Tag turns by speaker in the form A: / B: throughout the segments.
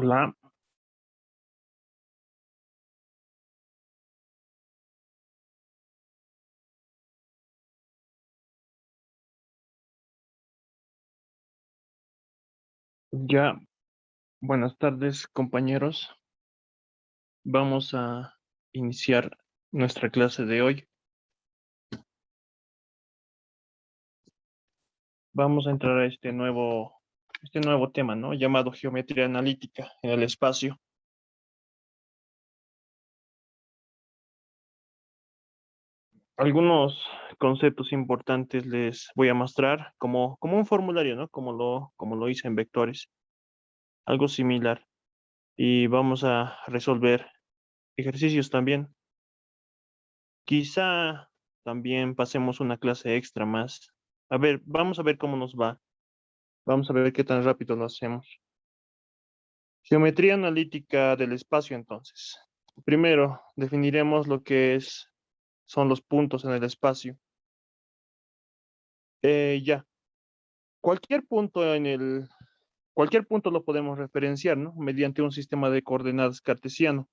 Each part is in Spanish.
A: Hola, ya, buenas tardes, compañeros. Vamos a iniciar nuestra clase de hoy. Vamos a entrar a este nuevo tema, ¿no? Llamado geometría analítica en el espacio. Algunos conceptos importantes les voy a mostrar como un formulario, ¿no? Como lo hice en vectores, algo similar. Y vamos a resolver ejercicios también. Quizá también pasemos una clase extra más. A ver, vamos a ver cómo nos va. Vamos a ver qué tan rápido lo hacemos. Geometría analítica del espacio, entonces. Primero, definiremos lo que son los puntos en el espacio. Ya, cualquier punto cualquier punto lo podemos referenciar, ¿no? Mediante un sistema de coordenadas cartesiano.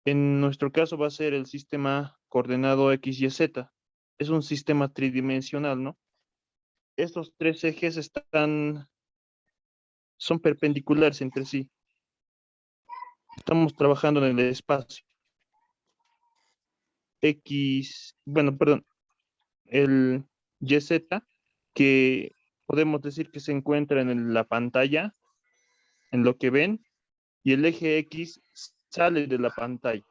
A: En nuestro caso va a ser el sistema coordenado X, Y, Z. Es un sistema tridimensional, ¿no? Estos tres ejes son perpendiculares entre sí. Estamos trabajando en el espacio. Bueno, perdón, el YZ, que podemos decir que se encuentra en la pantalla, en lo que ven, y el eje X sale de la pantalla.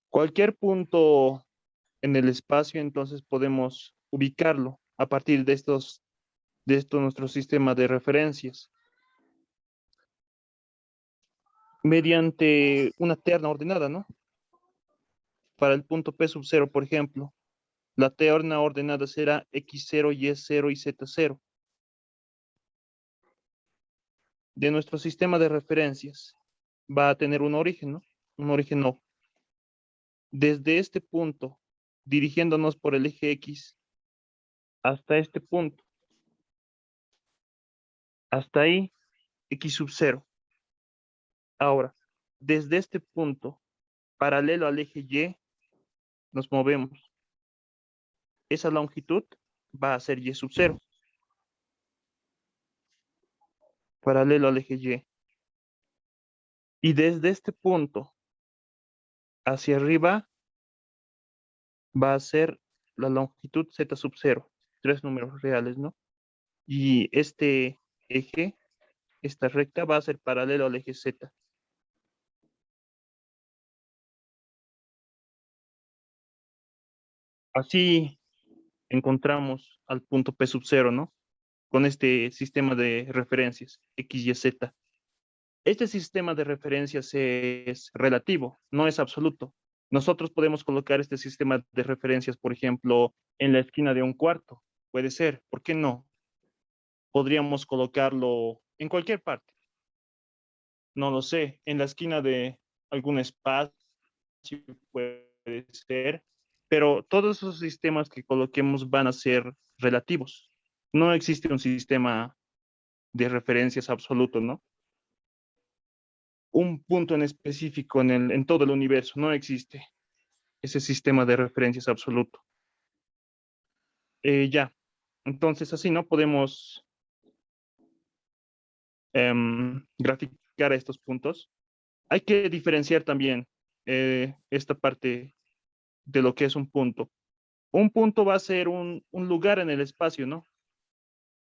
A: Cualquier punto en el espacio, entonces podemos ubicarlo a partir de esto nuestro sistema de referencias, mediante una terna ordenada, ¿no? Para el punto P sub 0, por ejemplo, la terna ordenada será X0, Y0 y Z0. De nuestro sistema de referencias va a tener un origen, ¿no? Un origen O. Desde este punto, dirigiéndonos por el eje X hasta este punto, hasta ahí, X sub 0. Ahora, desde este punto, paralelo al eje Y, nos movemos. Esa longitud va a ser Y sub 0, paralelo al eje Y. Y desde este punto hacia arriba va a ser la longitud Z sub 0, tres números reales, ¿no? Y este eje, esta recta va a ser paralelo al eje Z. Así encontramos al punto P sub 0, ¿no? Con este sistema de referencias, X, Y, Z. Este sistema de referencias es relativo, no es absoluto. Nosotros podemos colocar este sistema de referencias, por ejemplo, en la esquina de un cuarto. Puede ser, ¿por qué no? Podríamos colocarlo en cualquier parte, no lo sé, en la esquina de algún espacio puede ser, pero todos esos sistemas que coloquemos van a ser relativos. No existe un sistema de referencias absoluto, ¿no? Un punto en específico en todo el universo, no existe ese sistema de referencias absoluto. Ya, entonces así, ¿no? Podemos graficar estos puntos. Hay que diferenciar también esta parte de lo que es un punto. Un punto va a ser un lugar en el espacio, ¿no?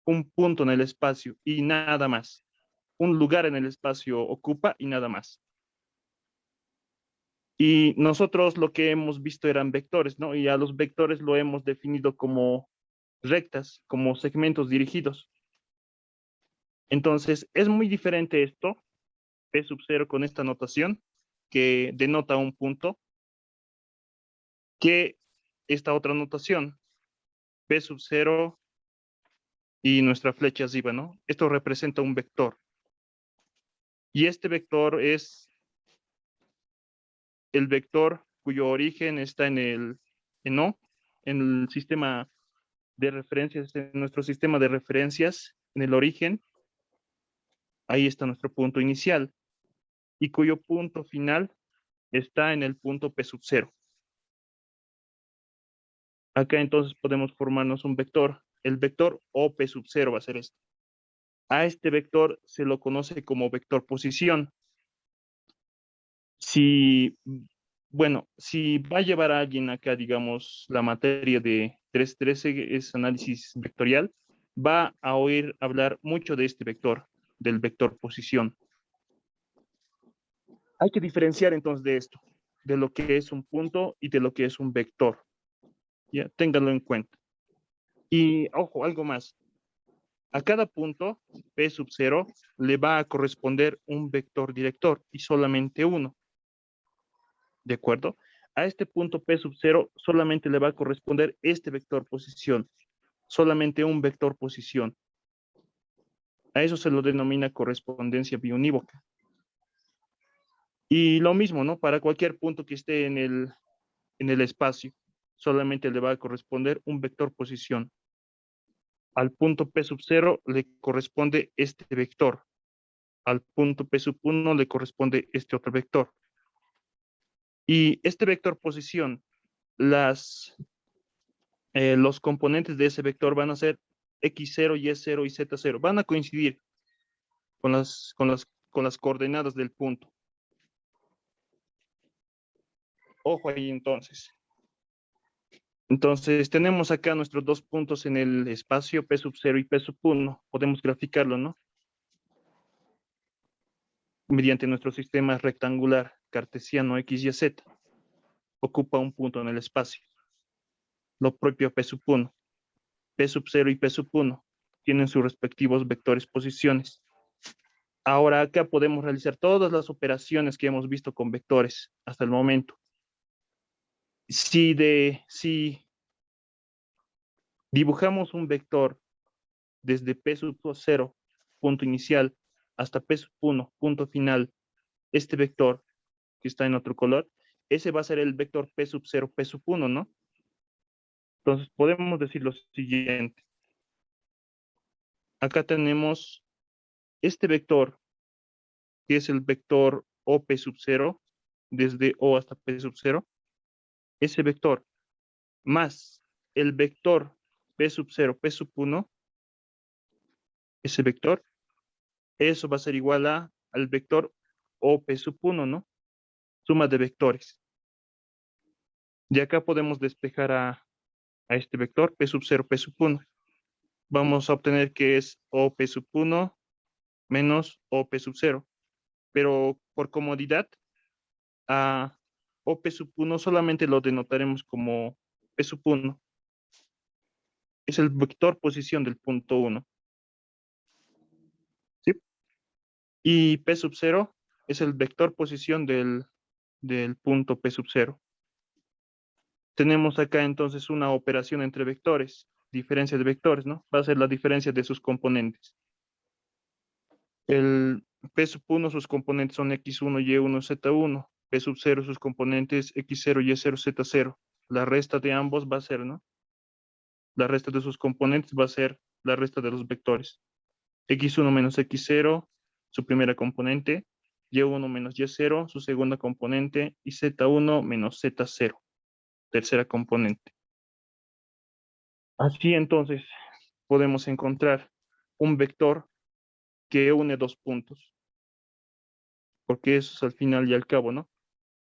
A: Un punto en el espacio y nada más. Un lugar en el espacio ocupa y nada más. Y nosotros lo que hemos visto eran vectores, ¿no? Y a los vectores lo hemos definido como rectas, como segmentos dirigidos. Entonces, es muy diferente esto, P sub 0 con esta notación, que denota un punto, que esta otra notación, P sub 0 y nuestra flecha arriba, ¿no? Esto representa un vector. Y este vector es el vector cuyo origen está en O, en el sistema de referencias, en nuestro sistema de referencias, en el origen, Ahí está nuestro punto inicial y cuyo punto final está en el punto P sub 0. Acá entonces podemos formarnos un vector. El vector OP sub 0 va a ser este. A este vector se lo conoce como vector posición. Si, bueno, si va a llevar a alguien acá, digamos, la materia de 313 es análisis vectorial, va a oír hablar mucho de este vector, del vector posición. Hay que diferenciar entonces de esto, de lo que es un punto y de lo que es un vector. Ya, ténganlo en cuenta. Y ojo, algo más. A cada punto, P sub 0, le va a corresponder un vector director y solamente uno. ¿De acuerdo? A este punto P sub 0 solamente le va a corresponder este vector posición. Solamente un vector posición. A eso se lo denomina correspondencia biunívoca. Y lo mismo, ¿no? Para cualquier punto que esté en el espacio, solamente le va a corresponder un vector posición. Al punto P sub 0 le corresponde este vector. Al punto P sub 1 le corresponde este otro vector. Y este vector posición, los componentes de ese vector van a ser x0, y0 y z0. Van a coincidir con las coordenadas del punto. Ojo ahí entonces. Entonces, tenemos acá nuestros dos puntos en el espacio P sub 0 y P sub 1. Podemos graficarlo, ¿no? Mediante nuestro sistema rectangular cartesiano X, Y, Z. Ocupa un punto en el espacio. Lo propio P sub 1. P sub 0 y P sub 1 tienen sus respectivos vectores posiciones. Ahora acá podemos realizar todas las operaciones que hemos visto con vectores hasta el momento. Si dibujamos un vector desde P sub 0, punto inicial, hasta P sub 1, punto final, este vector que está en otro color, ese va a ser el vector P sub 0, P sub 1, ¿no? Entonces podemos decir lo siguiente. Acá tenemos este vector, que es el vector OP sub 0, desde O hasta P sub 0, ese vector más el vector P sub 0, P sub 1, ese vector, eso va a ser igual al vector OP sub 1, ¿no? Suma de vectores. De acá podemos despejar a este vector P sub 0, P sub 1. Vamos a obtener que es OP sub 1 menos OP sub 0. Pero por comodidad, a OP sub 1 solamente lo denotaremos como P sub 1. Es el vector posición del punto 1. ¿Sí? Y P sub 0 es el vector posición del punto P sub 0. Tenemos acá entonces una operación entre vectores, diferencia de vectores, ¿no? Va a ser la diferencia de sus componentes. El P sub 1, sus componentes son x1, y1, z1. P sub 0, sus componentes x0, y0, z0. La resta de ambos va a ser, ¿no? La resta de sus componentes va a ser la resta de los vectores. X1 menos X0, su primera componente. Y1 menos Y0, su segunda componente. Y Z1 menos Z0, tercera componente. Así entonces podemos encontrar un vector que une dos puntos. Porque eso es al final y al cabo, ¿no?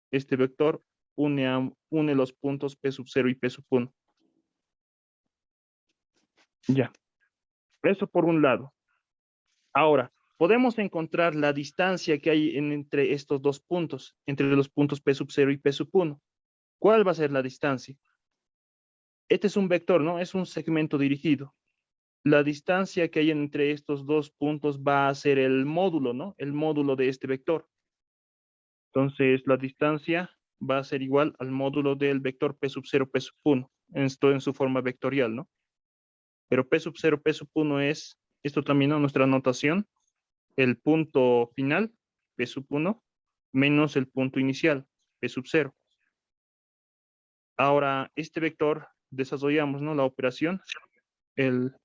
A: Este vector une los puntos P sub 0 y P sub 1. Ya, eso por un lado. Ahora, podemos encontrar la distancia que hay entre estos dos puntos, entre los puntos P sub 0 y P sub 1. ¿Cuál va a ser la distancia? Este es un vector, ¿no? Es un segmento dirigido. La distancia que hay entre estos dos puntos va a ser el módulo, ¿no? El módulo de este vector. Entonces, la distancia va a ser igual al módulo del vector P sub 0, P sub 1. Esto en su forma vectorial, ¿no? Pero P sub 0, P sub 1 es, esto también, ¿no? Nuestra notación, el punto final, P sub 1, menos el punto inicial, P sub 0. Ahora, este vector, desarrollamos, ¿no? La operación,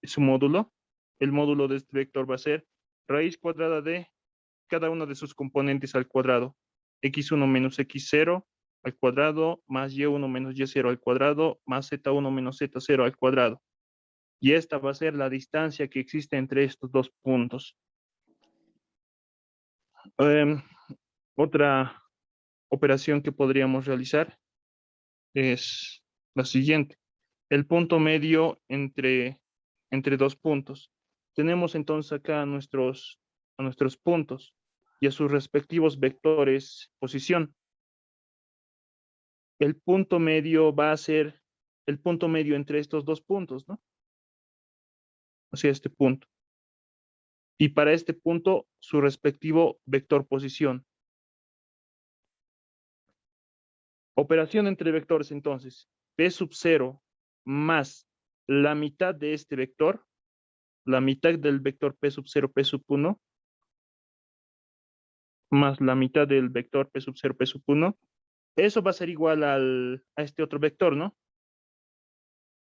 A: su módulo. El módulo de este vector va a ser raíz cuadrada de cada uno de sus componentes al cuadrado. X1 menos X0 al cuadrado, más Y1 menos Y0 al cuadrado, más Z1 menos Z0 al cuadrado. Y esta va a ser la distancia que existe entre estos dos puntos. Em, Otra operación que podríamos realizar es la siguiente. El punto medio entre dos puntos. Tenemos entonces acá a nuestros puntos y a sus respectivos vectores posición. El punto medio va a ser el punto medio entre estos dos puntos, ¿no? Hacia este punto. Y para este punto, su respectivo vector posición. Operación entre vectores entonces. P sub 0 más la mitad de este vector, la mitad del vector P sub 0, P sub 1, más la mitad del vector P sub 0, P sub 1. Eso va a ser igual a este otro vector, ¿no?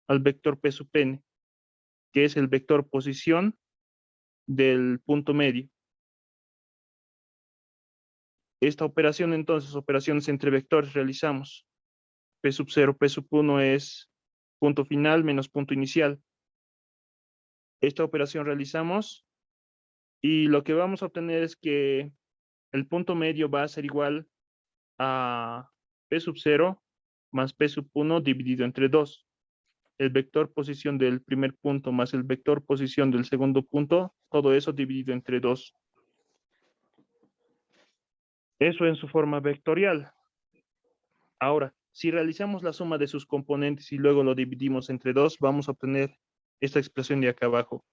A: Al vector P sub n, que es el vector posición del punto medio. Esta operación entonces, operaciones entre vectores realizamos. P sub 0, P sub 1 es punto final menos punto inicial. Esta operación realizamos y lo que vamos a obtener es que el punto medio va a ser igual a P sub 0 más P sub 1 dividido entre 2. El vector posición del primer punto más el vector posición del segundo punto, todo eso dividido entre 2. Eso en su forma vectorial. Ahora, si realizamos la suma de sus componentes y luego lo dividimos entre 2, vamos a obtener esta expresión de acá abajo,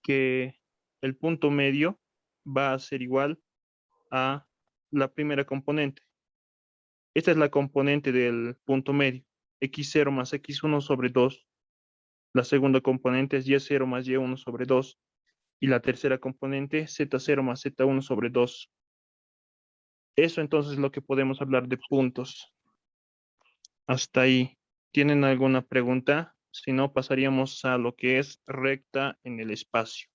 A: que el punto medio va a ser igual a la primera componente. Esta es la componente del punto medio, x0 más x1 sobre 2. La segunda componente es y0 más y1 sobre 2. Y la tercera componente, z0 más z1 sobre 2. Eso entonces es lo que podemos hablar de puntos. Hasta ahí. ¿Tienen alguna pregunta? Si no, pasaríamos a lo que es recta en el espacio.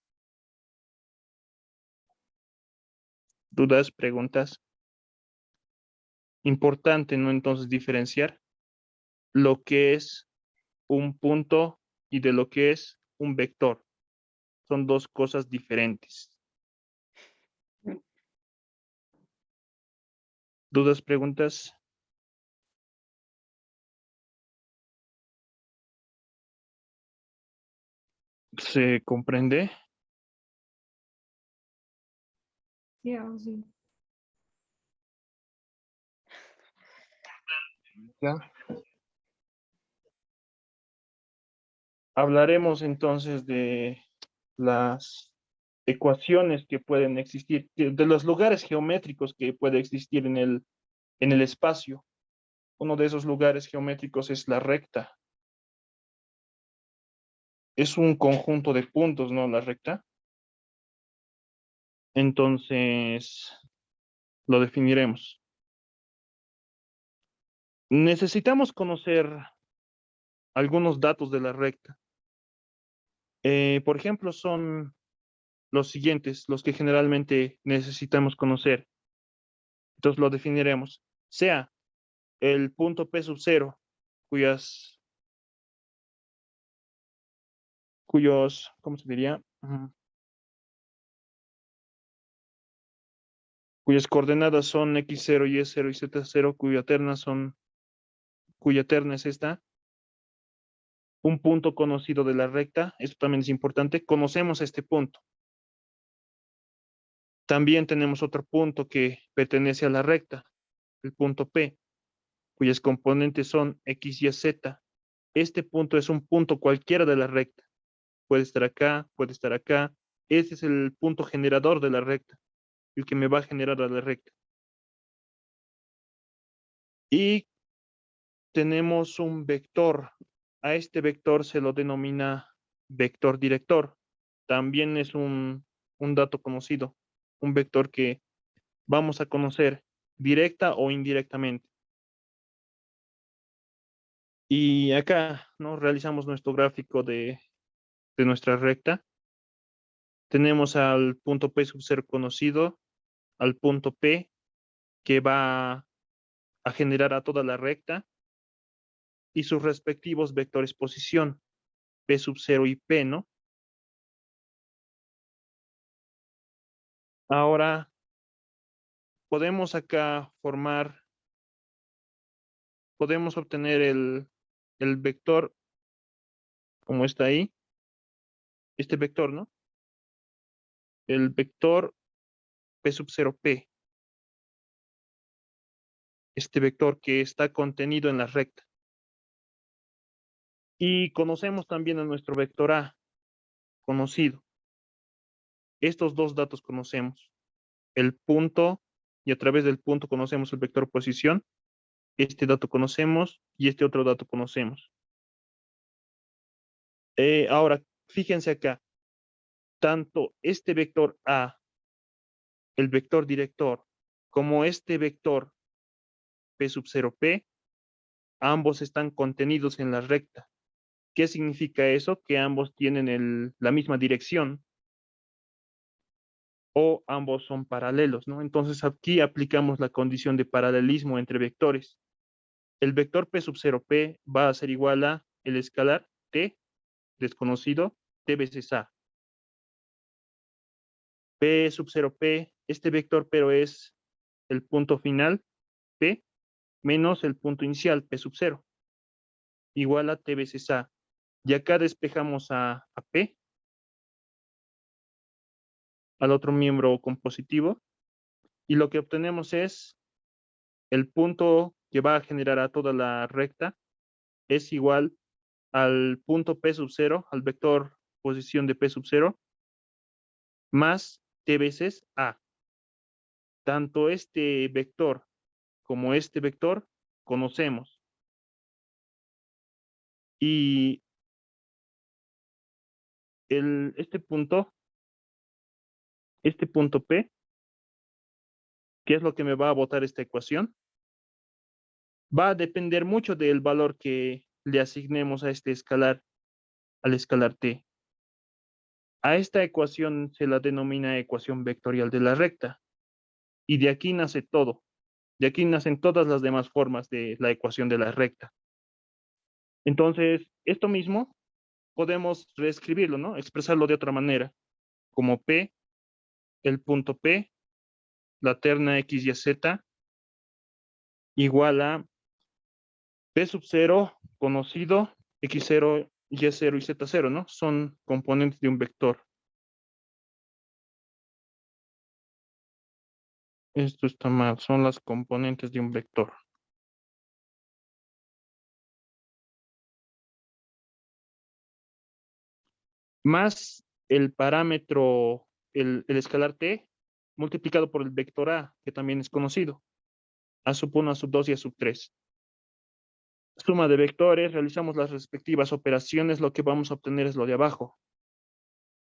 A: ¿Dudas, preguntas? Importante, ¿no? Entonces diferenciar lo que es un punto y de lo que es un vector. Son dos cosas diferentes. ¿Dudas, preguntas? ¿Se comprende?
B: Yeah, sí.
A: Ya. Hablaremos entonces de las ecuaciones que pueden existir, de los lugares geométricos que puede existir en el espacio. Uno de esos lugares geométricos es la recta. Es un conjunto de puntos, ¿no? La recta. Entonces, lo definiremos. Necesitamos conocer algunos datos de la recta. Por ejemplo, son los siguientes, los que generalmente necesitamos conocer. Entonces lo definiremos. Sea el punto P sub 0, ¿cómo se diría? Cuyas coordenadas son x0, y0 y z0, cuya terna es esta. Un punto conocido de la recta, esto también es importante. Conocemos este punto. También tenemos otro punto que pertenece a la recta, el punto P, cuyas componentes son x, y, z. Este punto es un punto cualquiera de la recta. Puede estar acá, puede estar acá. Ese es el punto generador de la recta, el que me va a generar a la recta. Y tenemos un vector. A este vector se lo denomina vector director. También es un dato conocido, un vector que vamos a conocer directa o indirectamente. Y acá, ¿no? Realizamos nuestro gráfico de nuestra recta. Tenemos al punto P sub 0 conocido, al punto P que va a generar a toda la recta y sus respectivos vectores posición, P sub 0 y P, ¿no? Ahora podemos acá podemos obtener el vector como está ahí, este vector, ¿no? El vector P sub 0 P, este vector que está contenido en la recta. Y conocemos también a nuestro vector A, conocido. Estos dos datos conocemos. El punto, y a través del punto conocemos el vector posición. Este dato conocemos y este otro dato conocemos. Ahora, fíjense acá. Tanto este vector A, el vector director, como este vector P sub 0 P, ambos están contenidos en la recta. ¿Qué significa eso? Que ambos tienen la misma dirección o ambos son paralelos, ¿no? Entonces aquí aplicamos la condición de paralelismo entre vectores. El vector P sub 0 P va a ser igual a el escalar T, desconocido, T veces A. P sub 0 P, este vector pero es el punto final, P, menos el punto inicial, P sub 0, igual a T veces A. Y acá despejamos a P, al otro miembro compositivo, y lo que obtenemos es el punto que va a generar a toda la recta es igual al punto P sub 0, al vector posición de P sub 0, más T veces A. Tanto este vector como este vector conocemos. Y este punto P, ¿qué es lo que me va a botar esta ecuación? Va a depender mucho del valor que le asignemos a este escalar, al escalar T. A esta ecuación se la denomina ecuación vectorial de la recta. Y de aquí nace todo. De aquí nacen todas las demás formas de la ecuación de la recta. Entonces, esto mismo podemos reescribirlo, ¿no? Expresarlo de otra manera, como P, el punto P, la terna X y Z, igual a P sub 0 conocido, X0, Y0 y Z0, ¿no? Son componentes de un vector. Esto está mal, son las componentes de un vector. Más el parámetro, el escalar T, multiplicado por el vector A, que también es conocido. A sub 1, A sub 2 y A sub 3. Suma de vectores, realizamos las respectivas operaciones, lo que vamos a obtener es lo de abajo.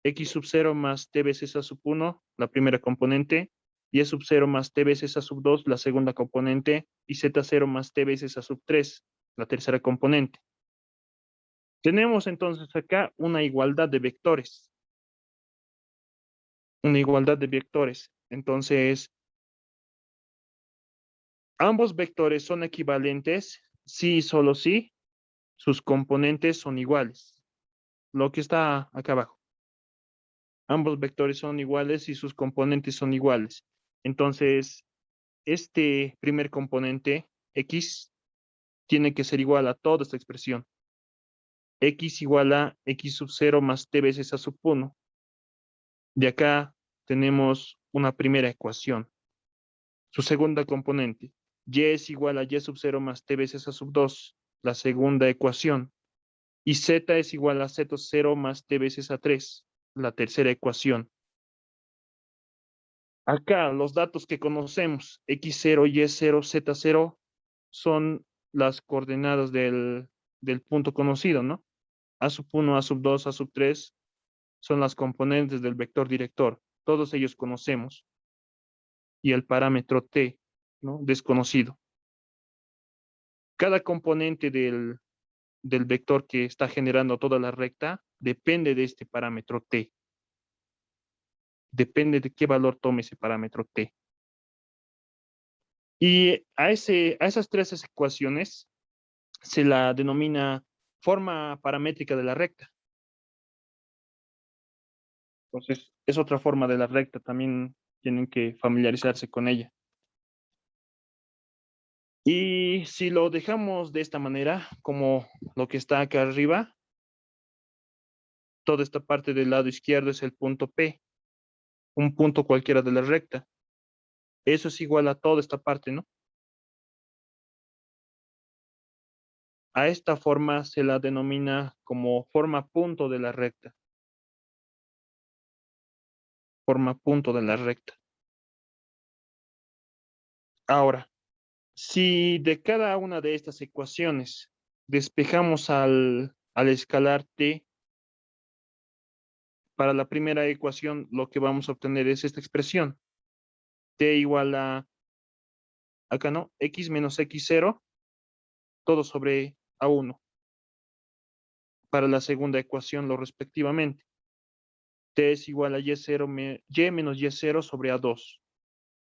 A: X sub 0 más T veces A sub 1, la primera componente, y E sub 0 más T veces A sub 2, la segunda componente, y Z0 más T veces A sub 3, la tercera componente. Tenemos entonces acá una igualdad de vectores. Una igualdad de vectores. Entonces, ambos vectores son equivalentes si y solo si sus componentes son iguales. Lo que está acá abajo. Ambos vectores son iguales y sus componentes son iguales. Entonces, este primer componente, X, tiene que ser igual a toda esta expresión. X igual a X sub 0 más T veces A sub 1. De acá tenemos una primera ecuación. Su segunda componente, Y es igual a Y sub 0 más T veces A sub 2, la segunda ecuación. Y Z es igual a Z0 más T veces A3, la tercera ecuación. Acá los datos que conocemos, X0, Y0, Z0, son las coordenadas del punto conocido, ¿no? A sub 1, A sub 2, A sub 3 son las componentes del vector director. Todos ellos conocemos. Y el parámetro T, ¿no? Desconocido. Cada componente del vector que está generando toda la recta depende de este parámetro T. Depende de qué valor tome ese parámetro t. Y a esas tres ecuaciones se la denomina forma paramétrica de la recta. Entonces, es otra forma de la recta, también tienen que familiarizarse con ella. Y si lo dejamos de esta manera, como lo que está acá arriba, toda esta parte del lado izquierdo es el punto P, un punto cualquiera de la recta. Eso es igual a toda esta parte, ¿no? A esta forma se la denomina como forma punto de la recta. Forma punto de la recta. Ahora, si de cada una de estas ecuaciones despejamos al escalar t, para la primera ecuación lo que vamos a obtener es esta expresión. T igual a, acá no, x menos x0, todo sobre a1. Para la segunda ecuación, lo respectivamente. T es igual a y0, y menos y0 sobre a2.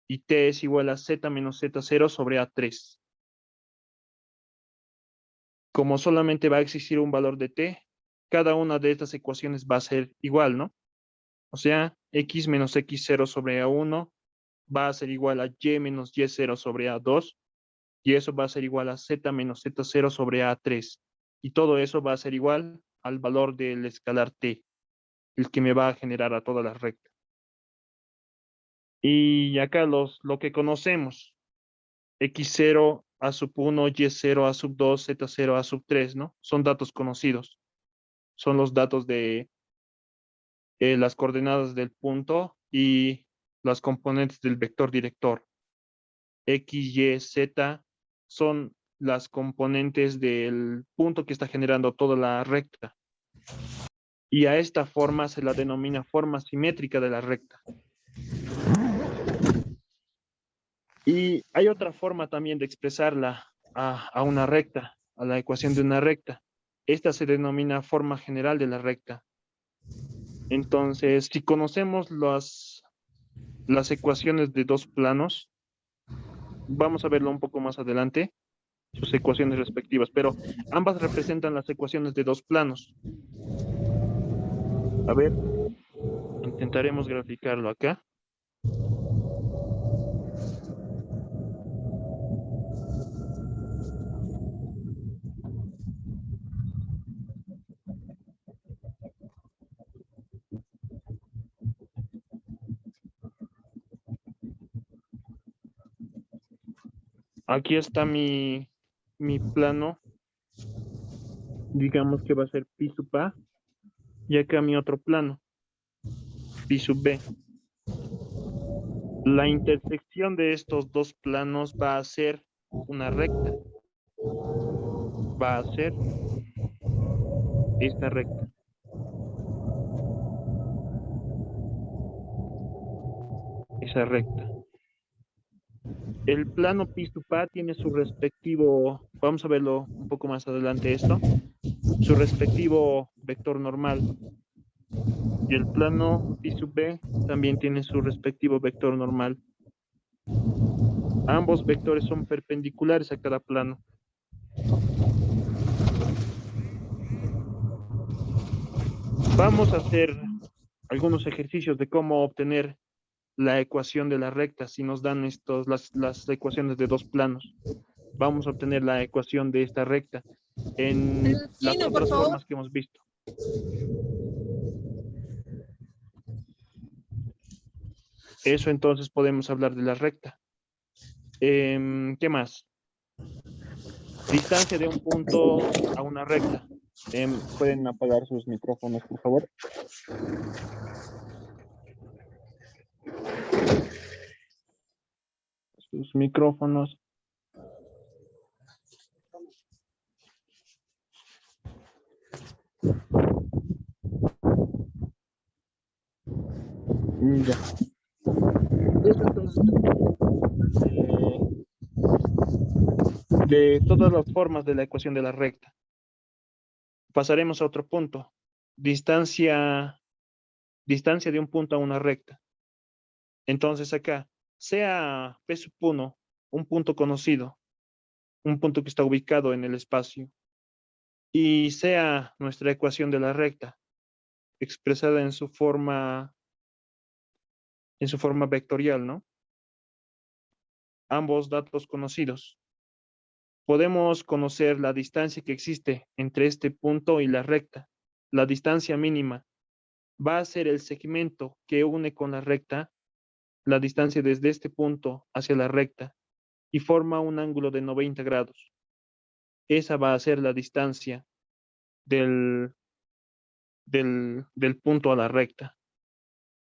A: Y t es igual a z menos z0 sobre a3. Como solamente va a existir un valor de t, cada una de estas ecuaciones va a ser igual, ¿no? O sea, x menos x0 sobre a1 va a ser igual a y menos y0 sobre a2, y eso va a ser igual a z menos z0 sobre a3. Y todo eso va a ser igual al valor del escalar t, el que me va a generar a toda la recta. Y acá lo que conocemos, x0 a sub 1, y0 a sub 2, z0 a sub 3, ¿no? Son datos conocidos. Son los datos de las coordenadas del punto y las componentes del vector director. X, Y, Z son las componentes del punto que está generando toda la recta. Y a esta forma se la denomina forma simétrica de la recta. Y hay otra forma también de expresarla a una recta, a la ecuación de una recta. Esta se denomina forma general de la recta. Entonces, si conocemos las ecuaciones de dos planos, vamos a verlo un poco más adelante, sus ecuaciones respectivas, pero ambas representan las ecuaciones de dos planos. A ver, intentaremos graficarlo acá. Aquí está mi plano. Digamos que va a ser pi sub A. Y acá mi otro plano, pi sub B. La intersección de estos dos planos va a ser una recta. Va a ser esta recta. Esa recta. El plano pi sub A tiene su respectivo, vamos a verlo un poco más adelante esto, su respectivo vector normal. Y el plano pi sub B también tiene su respectivo vector normal. Ambos vectores son perpendiculares a cada plano. Vamos a hacer algunos ejercicios de cómo obtener la ecuación de la recta si nos dan las ecuaciones de dos planos. Vamos a obtener la ecuación de esta recta en las otras formas que hemos visto. Eso entonces podemos hablar de la recta. ¿Qué más? Distancia de un punto a una recta. ¿Pueden apagar sus micrófonos, por favor? Sus micrófonos. Ya. Eso entonces, de todas las formas de la ecuación de la recta. Pasaremos a otro punto. Distancia de un punto a una recta. Entonces acá, sea P sub 1 un punto conocido, un punto que está ubicado en el espacio, y sea nuestra ecuación de la recta, expresada en su forma vectorial, ¿no? Ambos datos conocidos. Podemos conocer la distancia que existe entre este punto y la recta. La distancia mínima va a ser el segmento que une con la recta, la distancia desde este punto hacia la recta, y forma un ángulo de 90 grados. Esa va a ser la distancia del, del punto a la recta.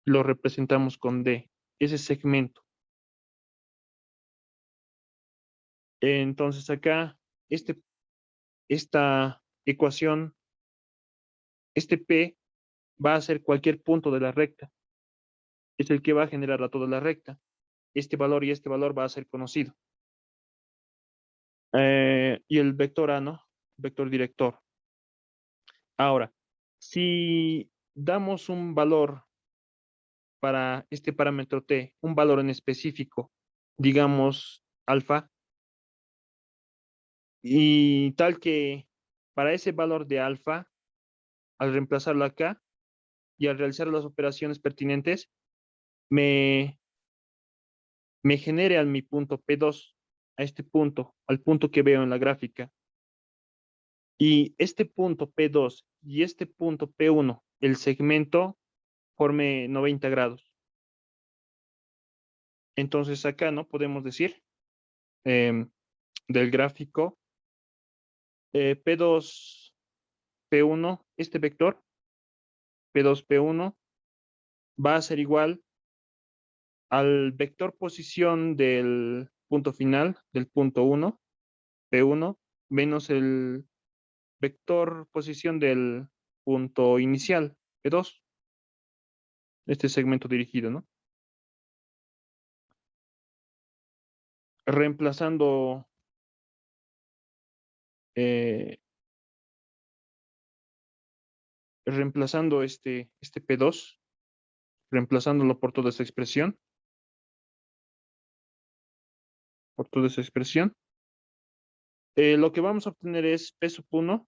A: Lo representamos con D, ese segmento. Entonces acá, esta ecuación, este P va a ser cualquier punto de la recta. Es el que va a generar a toda la recta. Este valor y este valor va a ser conocido. Y el vector A, ¿no? Vector director. Ahora, si damos un valor para este parámetro T, un valor en específico, digamos alfa, y tal que para ese valor de alfa, al reemplazarlo acá y al realizar las operaciones pertinentes, me, me genere a mi punto P2, a este punto, al punto que veo en la gráfica. Y este punto P2 y este punto P1, el segmento, forme 90 grados. Entonces acá, ¿no? Podemos decir del gráfico P2, P1, este vector, P2, P1, va a ser igual al vector posición del punto final, del punto 1, P1, menos el vector posición del punto inicial, P2, este segmento dirigido, ¿no? Reemplazando eh, reemplazando este P2, reemplazándolo por toda esa expresión, lo que vamos a obtener es P sub 1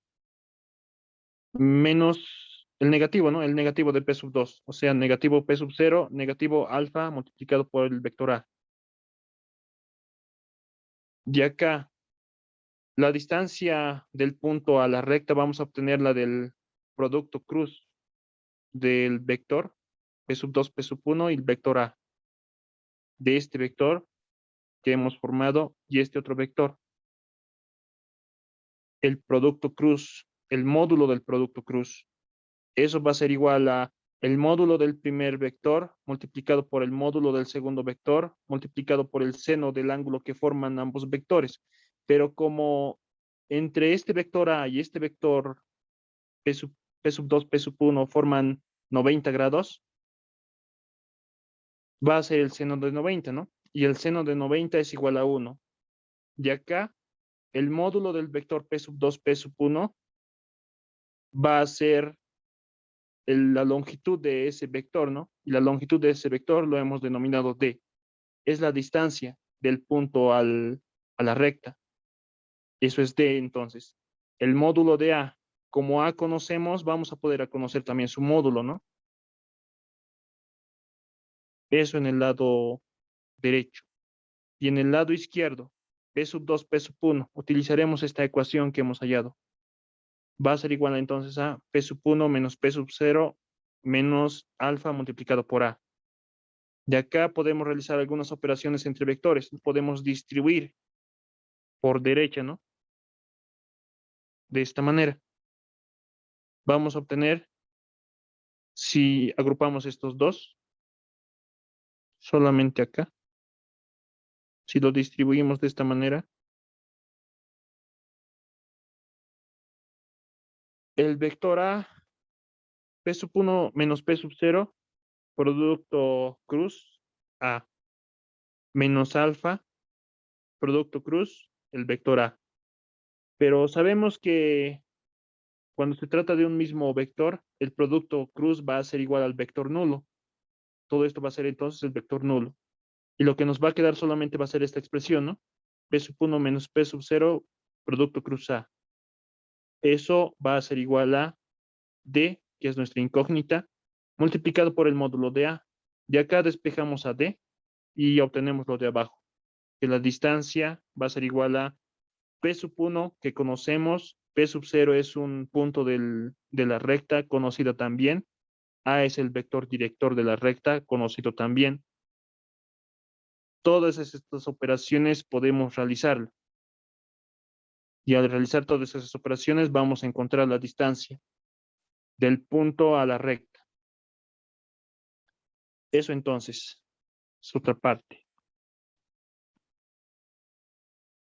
A: menos el negativo, ¿no? El negativo de P sub 2, o sea, negativo P sub 0, negativo alfa multiplicado por el vector A. De acá, la distancia del punto a la recta vamos a obtener la del producto cruz del vector P sub 2, P sub 1 y el vector A de este vector que hemos formado y este otro vector. El producto cruz, el módulo del producto cruz. Eso va a ser igual a el módulo del primer vector multiplicado por el módulo del segundo vector multiplicado por el seno del ángulo que forman ambos vectores. Pero como entre este vector A y este vector P sub 2, P sub 1 forman 90 grados, va a ser el seno de 90, ¿no? Y el seno de 90 es igual a 1. Y acá, el módulo del vector P sub 2, P sub 1 va a ser la longitud de ese vector, ¿no? Y la longitud de ese vector lo hemos denominado D. Es la distancia del punto a la recta. Eso es D entonces. El módulo de A, como A conocemos, vamos a poder conocer también su módulo, ¿no? Eso en el lado derecho. Y en el lado izquierdo, P sub 2, P sub 1, utilizaremos esta ecuación que hemos hallado. Va a ser igual entonces a P sub 1 menos P sub 0 menos alfa multiplicado por A. De acá podemos realizar algunas operaciones entre vectores. Podemos distribuir por derecha, ¿no? De esta manera. Vamos a obtener, si agrupamos estos dos, solamente acá, si lo distribuimos de esta manera, el vector A, P sub 1 menos P sub 0, producto cruz, A, menos alfa, producto cruz, el vector A. Pero sabemos que cuando se trata de un mismo vector, el producto cruz va a ser igual al vector nulo. Todo esto va a ser entonces el vector nulo. Y lo que nos va a quedar solamente va a ser esta expresión, ¿no? P sub 1 menos P sub 0, producto cruz A. Eso va a ser igual a D, que es nuestra incógnita, multiplicado por el módulo de A. De acá despejamos a D y obtenemos lo de abajo, que la distancia va a ser igual a P sub 1, que conocemos, P sub 0 es un punto de la recta, conocida también, A es el vector director de la recta, conocido también. Todas estas operaciones podemos realizarlas. Y al realizar todas esas operaciones vamos a encontrar la distancia del punto a la recta. Eso entonces es otra parte.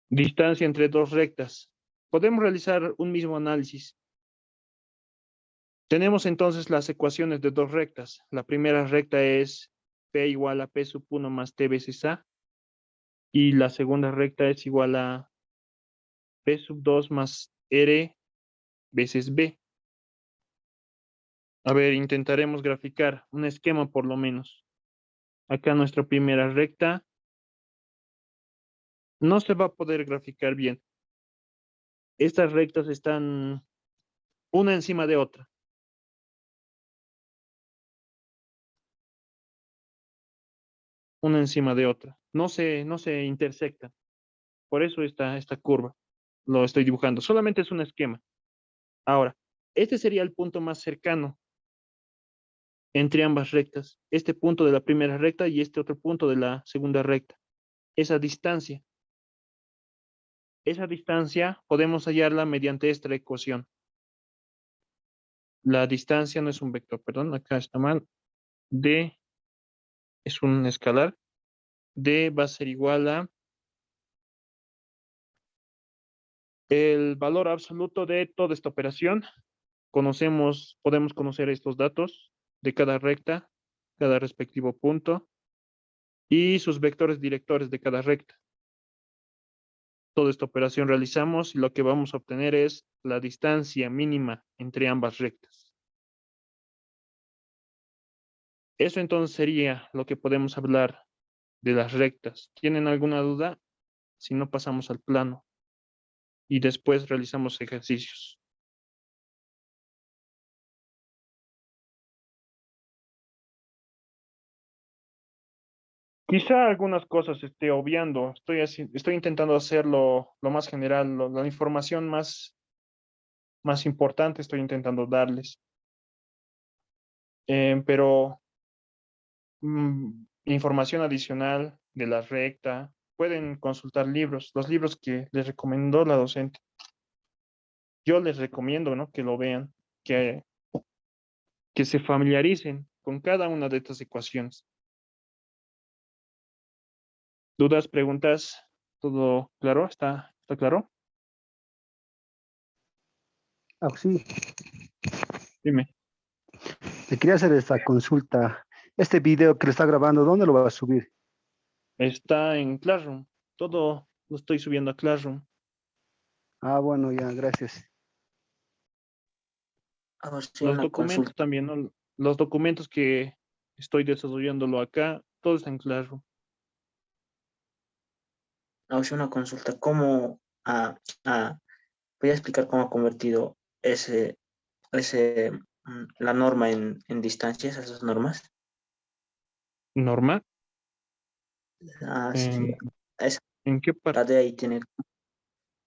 A: Distancia entre dos rectas. Podemos realizar un mismo análisis. Tenemos entonces las ecuaciones de dos rectas. La primera recta es P igual a P sub 1 más T veces A. Y la segunda recta es igual a P sub 2 más R veces B. A ver, intentaremos graficar un esquema por lo menos. Acá nuestra primera recta no se va a poder graficar bien. Estas rectas están una encima de otra. Una encima de otra. No se intersectan. Por eso esta curva lo estoy dibujando. Solamente es un esquema. Ahora, este sería el punto más cercano entre ambas rectas. Este punto de la primera recta y este otro punto de la segunda recta. Esa distancia. Esa distancia podemos hallarla mediante esta ecuación. La distancia no es un vector, perdón, acá está mal. D es un escalar. D va a ser igual a el valor absoluto de toda esta operación. Podemos conocer estos datos de cada recta, cada respectivo punto y sus vectores directores de cada recta. Toda esta operación realizamos y lo que vamos a obtener es la distancia mínima entre ambas rectas. Eso entonces sería lo que podemos hablar de las rectas. ¿Tienen alguna duda? Si no, pasamos al plano y después realizamos ejercicios. Quizá algunas cosas esté obviando. Estoy intentando hacerlo lo más general, la información más importante estoy intentando darles. Pero información adicional de la recta, pueden consultar libros, los libros que les recomendó la docente. Yo les recomiendo, ¿no? Que lo vean, que, que se familiaricen con cada una de estas ecuaciones. ¿Dudas, preguntas? ¿Todo claro? ¿Está claro?
C: Sí,
A: Dime.
C: le quería hacer esta consulta. Este video que le está grabando, ¿dónde lo va a subir?
A: Está en Classroom. Todo lo estoy subiendo a Classroom.
C: Ah, bueno, ya, gracias.
D: A ver si
A: Los
D: una
A: documentos
D: consulta.
A: también, ¿no? Los documentos que estoy desarrollándolo acá, todo está en Classroom.
D: A ver si una consulta. Voy a explicar cómo ha convertido ese, la norma en distancias, esas normas.
A: ¿Norma?
D: Ah, sí, sí.
A: ¿En,
D: Esa,
A: en qué
D: la
A: parte?
D: de ahí tiene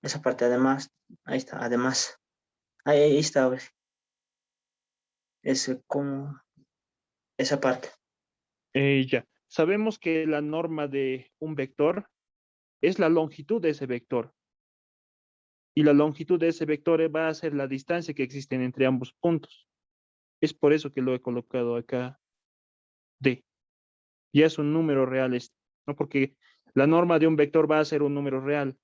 D: esa parte, además. Ahí está, además. Ahí está, a ver. Ese, como, esa parte.
A: Ya. Sabemos que la norma de un vector es la longitud de ese vector. Y la longitud de ese vector va a ser la distancia que existe entre ambos puntos. Es por eso que lo he colocado acá D. Ya es un número real, ¿no? Porque la norma de un vector va a ser un número real.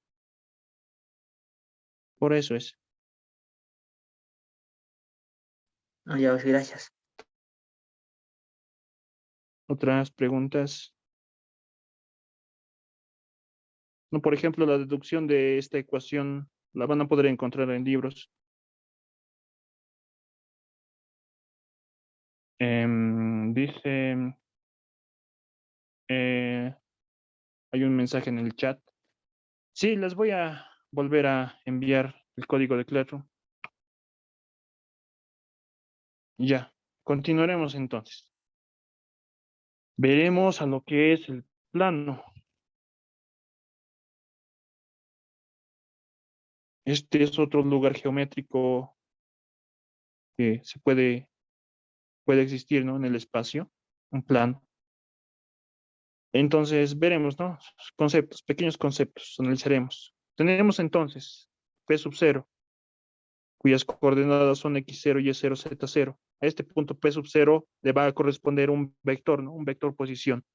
A: Por eso es.
D: Ah, ya, ves, gracias.
A: Otras preguntas. No, por ejemplo, la deducción de esta ecuación la van a poder encontrar en libros. Dice Hay un mensaje en el chat. Sí, les voy a volver a enviar el código de Classroom. Ya, continuaremos entonces. Veremos a lo que es el plano. Este es otro lugar geométrico que puede existir, ¿no? En el espacio, un plano. Entonces veremos, ¿no? Conceptos, pequeños conceptos, analizaremos. Tenemos entonces P sub 0, cuyas coordenadas son x0, y0, z0. A este punto P sub 0 le va a corresponder un vector, ¿no? Un vector posición.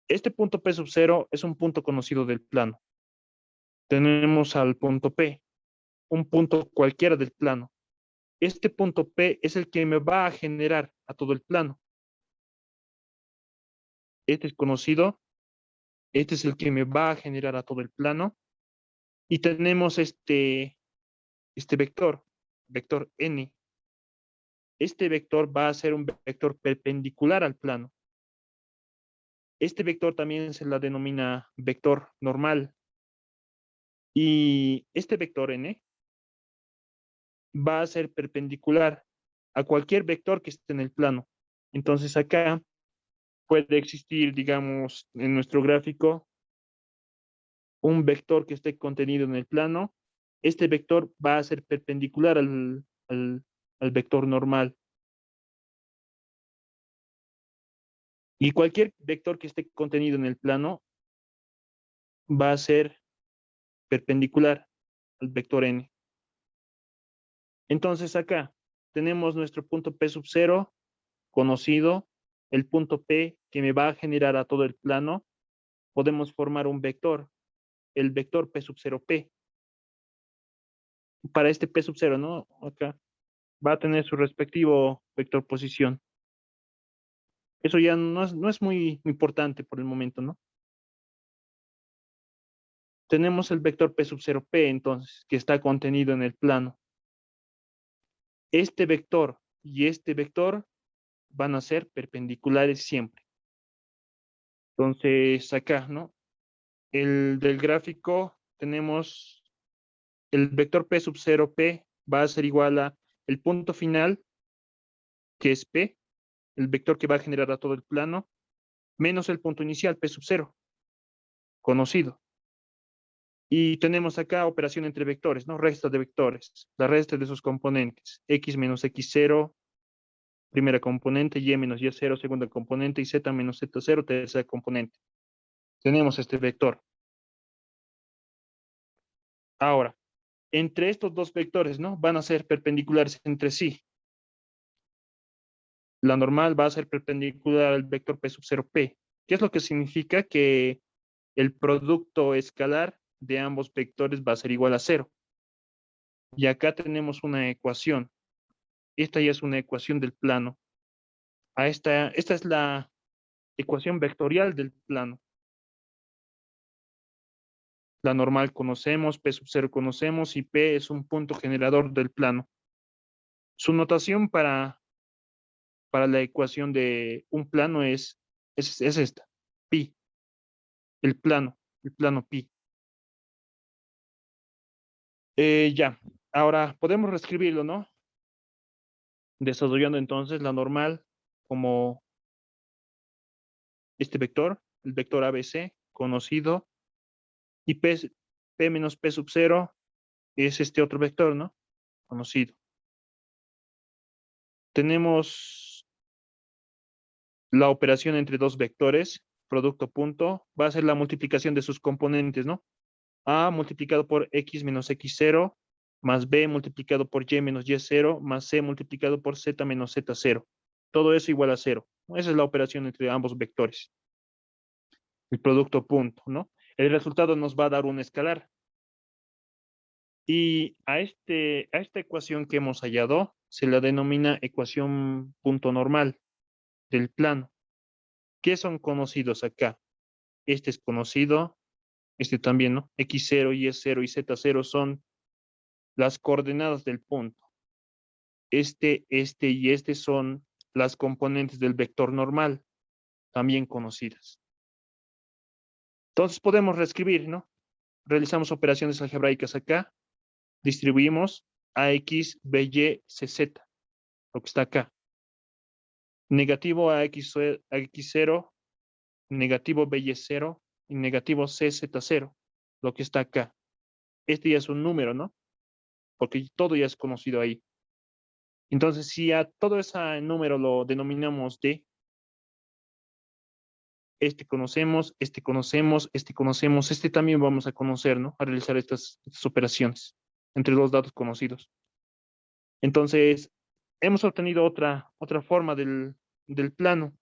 A: Este punto P sub 0 es un punto conocido del plano. Tenemos al punto P, un punto cualquiera del plano. Este punto P es el que me va a generar a todo el plano. Este es conocido, este es el que me va a generar a todo el plano. Y tenemos este vector, vector n. Este vector va a ser un vector perpendicular al plano. Este vector también se la denomina vector normal. Y este vector n va a ser perpendicular a cualquier vector que esté en el plano. Entonces acá puede existir, digamos, en nuestro gráfico, un vector que esté contenido en el plano. Este vector va a ser perpendicular al vector normal. Y cualquier vector que esté contenido en el plano va a ser perpendicular al vector n. Entonces acá tenemos nuestro punto P sub 0 conocido, el punto P que me va a generar a todo el plano. Podemos formar un vector, el vector P sub 0P. Para este P sub 0, ¿no? Acá va a tener su respectivo vector posición. Eso ya no es muy importante por el momento, ¿no? Tenemos el vector P sub 0P, entonces, que está contenido en el plano. Este vector y este vector van a ser perpendiculares siempre. Entonces, acá, ¿no? El del gráfico tenemos el vector P sub 0P va a ser igual a el punto final, que es P, el vector que va a generar a todo el plano, menos el punto inicial, P sub 0, conocido. Y tenemos acá operación entre vectores, ¿no? Resta de vectores, la resta de sus componentes, x menos x0, primera componente, y menos y0, segunda componente, y z menos z0, tercera componente. Tenemos este vector. Ahora, entre estos dos vectores, ¿no? Van a ser perpendiculares entre sí. La normal va a ser perpendicular al vector P sub 0P. ¿Qué es lo que significa? Que el producto escalar de ambos vectores va a ser igual a 0. Y acá tenemos una ecuación. Esta ya es una ecuación del plano. Esta es la ecuación vectorial del plano. La normal conocemos, P sub 0 conocemos y P es un punto generador del plano. Su notación para la ecuación de un plano es esta, pi, el plano pi. Ya, ahora podemos reescribirlo, ¿no? Desarrollando entonces la normal como este vector, el vector ABC, conocido, y P menos P sub 0 es este otro vector, ¿no? Conocido. Tenemos la operación entre dos vectores, producto punto, va a ser la multiplicación de sus componentes, ¿no? A multiplicado por x menos x0, más b multiplicado por y menos y0, más c multiplicado por z menos z0. Todo eso igual a 0. Esa es la operación entre ambos vectores. El producto punto, ¿no? El resultado nos va a dar un escalar. Y a esta ecuación que hemos hallado se la denomina ecuación punto normal del plano. ¿Qué son conocidos acá? Este es conocido, este también, ¿no? X0, Y0 y Z0 son las coordenadas del punto. Este y este son las componentes del vector normal, también conocidas. Entonces podemos reescribir, ¿no? Realizamos operaciones algebraicas acá, distribuimos AX, BY, CZ, lo que está acá. Negativo AX0, negativo BY0 y negativo CZ0, lo que está acá. Este ya es un número, ¿no? Porque todo ya es conocido ahí. Entonces, si a todo ese número lo denominamos D, este conocemos, este conocemos, este conocemos, este también vamos a conocer, ¿no? A realizar estas operaciones entre los datos conocidos. Entonces, hemos obtenido otra forma del plano.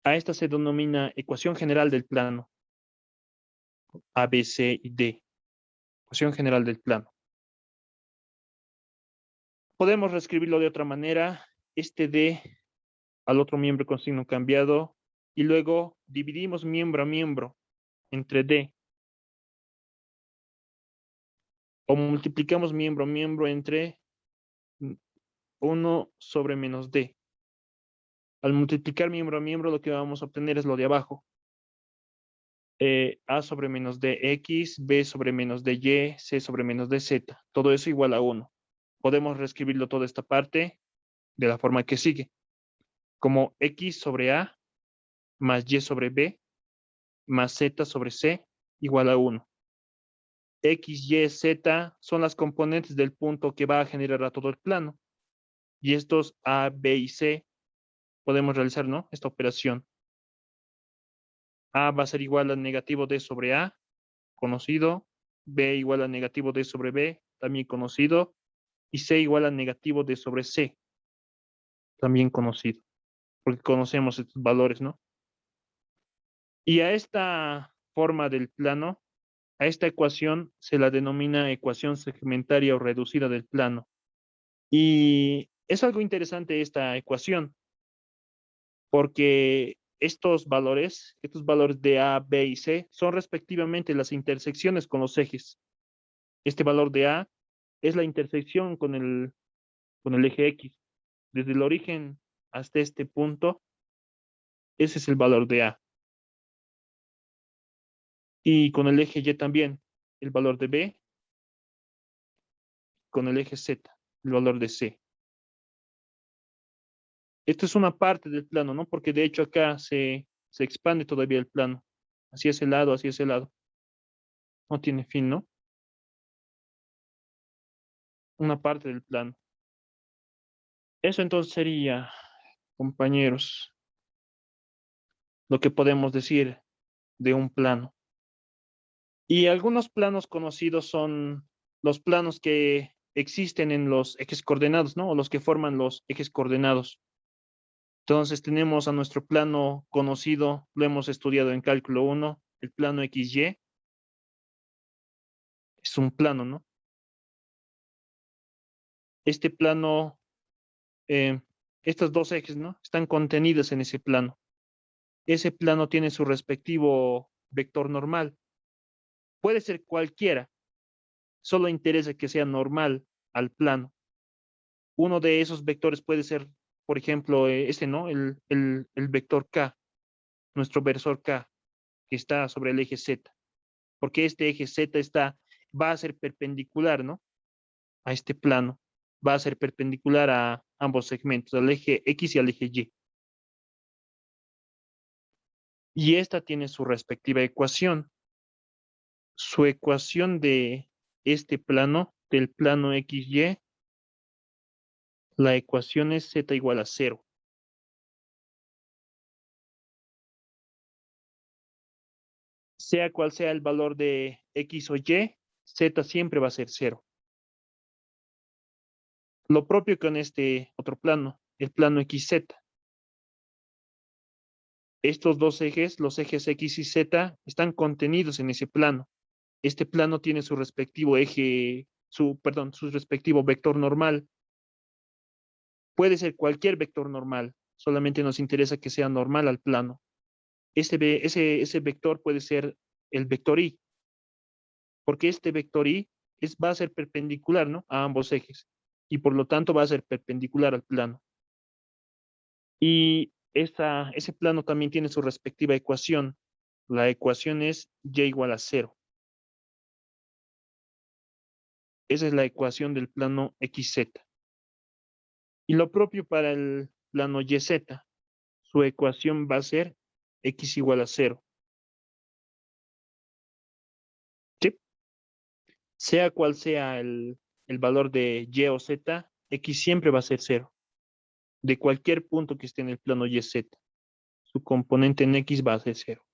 A: A esta se denomina ecuación general del plano. A, B, C y D. Ecuación general del plano. Podemos reescribirlo de otra manera. Este D al otro miembro con signo cambiado. Y luego dividimos miembro a miembro entre D. O multiplicamos miembro a miembro entre 1 sobre menos D. Al multiplicar miembro a miembro, lo que vamos a obtener es lo de abajo. A sobre menos dx, b sobre menos dy, c sobre menos dz. Todo eso igual a 1. Podemos reescribirlo toda esta parte de la forma que sigue. Como x sobre a más y sobre b más z sobre c igual a 1. X, Y, Z son las componentes del punto que va a generar a todo el plano. Y estos A, B y C podemos realizar, ¿no? Esta operación. A va a ser igual a negativo D sobre A, conocido. B igual a negativo D sobre B, también conocido. Y C igual a negativo D sobre C, también conocido. Porque conocemos estos valores, ¿no? Y a esta forma del plano, a esta ecuación se la denomina ecuación segmentaria o reducida del plano. Y es algo interesante esta ecuación, porque estos valores de A, B y C, son respectivamente las intersecciones con los ejes. Este valor de A es la intersección con el eje X. Desde el origen hasta este punto, ese es el valor de A. Y con el eje Y también, el valor de B, con el eje Z, el valor de C. Esto es una parte del plano, ¿no? Porque de hecho acá se expande todavía el plano. Hacia ese lado, hacia ese lado. No tiene fin, ¿no? Una parte del plano. Eso entonces sería, compañeros, lo que podemos decir de un plano. Y algunos planos conocidos son los planos que existen en los ejes coordenados, ¿no? O los que forman los ejes coordenados. Entonces tenemos a nuestro plano conocido, lo hemos estudiado en cálculo 1, el plano XY. Es un plano, ¿no? Este plano, estos dos ejes, ¿no? Están contenidos en ese plano. Ese plano tiene su respectivo vector normal. Puede ser cualquiera, solo interesa que sea normal al plano. Uno de esos vectores puede ser, por ejemplo, este, ¿no? El vector K, nuestro versor K, que está sobre el eje Z, porque este eje Z va a ser perpendicular, ¿no? A este plano, va a ser perpendicular a ambos segmentos, al eje X y al eje Y. Y esta tiene su respectiva ecuación. Su ecuación de este plano, del plano XY, la ecuación es Z igual a 0. Sea cual sea el valor de X o Y, Z siempre va a ser 0. Lo propio con este otro plano, el plano XZ. Estos dos ejes, los ejes X y Z, están contenidos en ese plano. Este plano tiene su respectivo eje, su respectivo vector normal. Puede ser cualquier vector normal, solamente nos interesa que sea normal al plano. Ese vector puede ser el vector Y, porque este vector Y va a ser perpendicular, ¿no? A ambos ejes, y por lo tanto va a ser perpendicular al plano. Y ese plano también tiene su respectiva ecuación. La ecuación es y igual a 0. Esa es la ecuación del plano XZ. Y lo propio para el plano YZ. Su ecuación va a ser X igual a 0. ¿Sí? Sea cual sea el valor de Y o Z, X siempre va a ser 0. De cualquier punto que esté en el plano YZ. Su componente en X va a ser 0.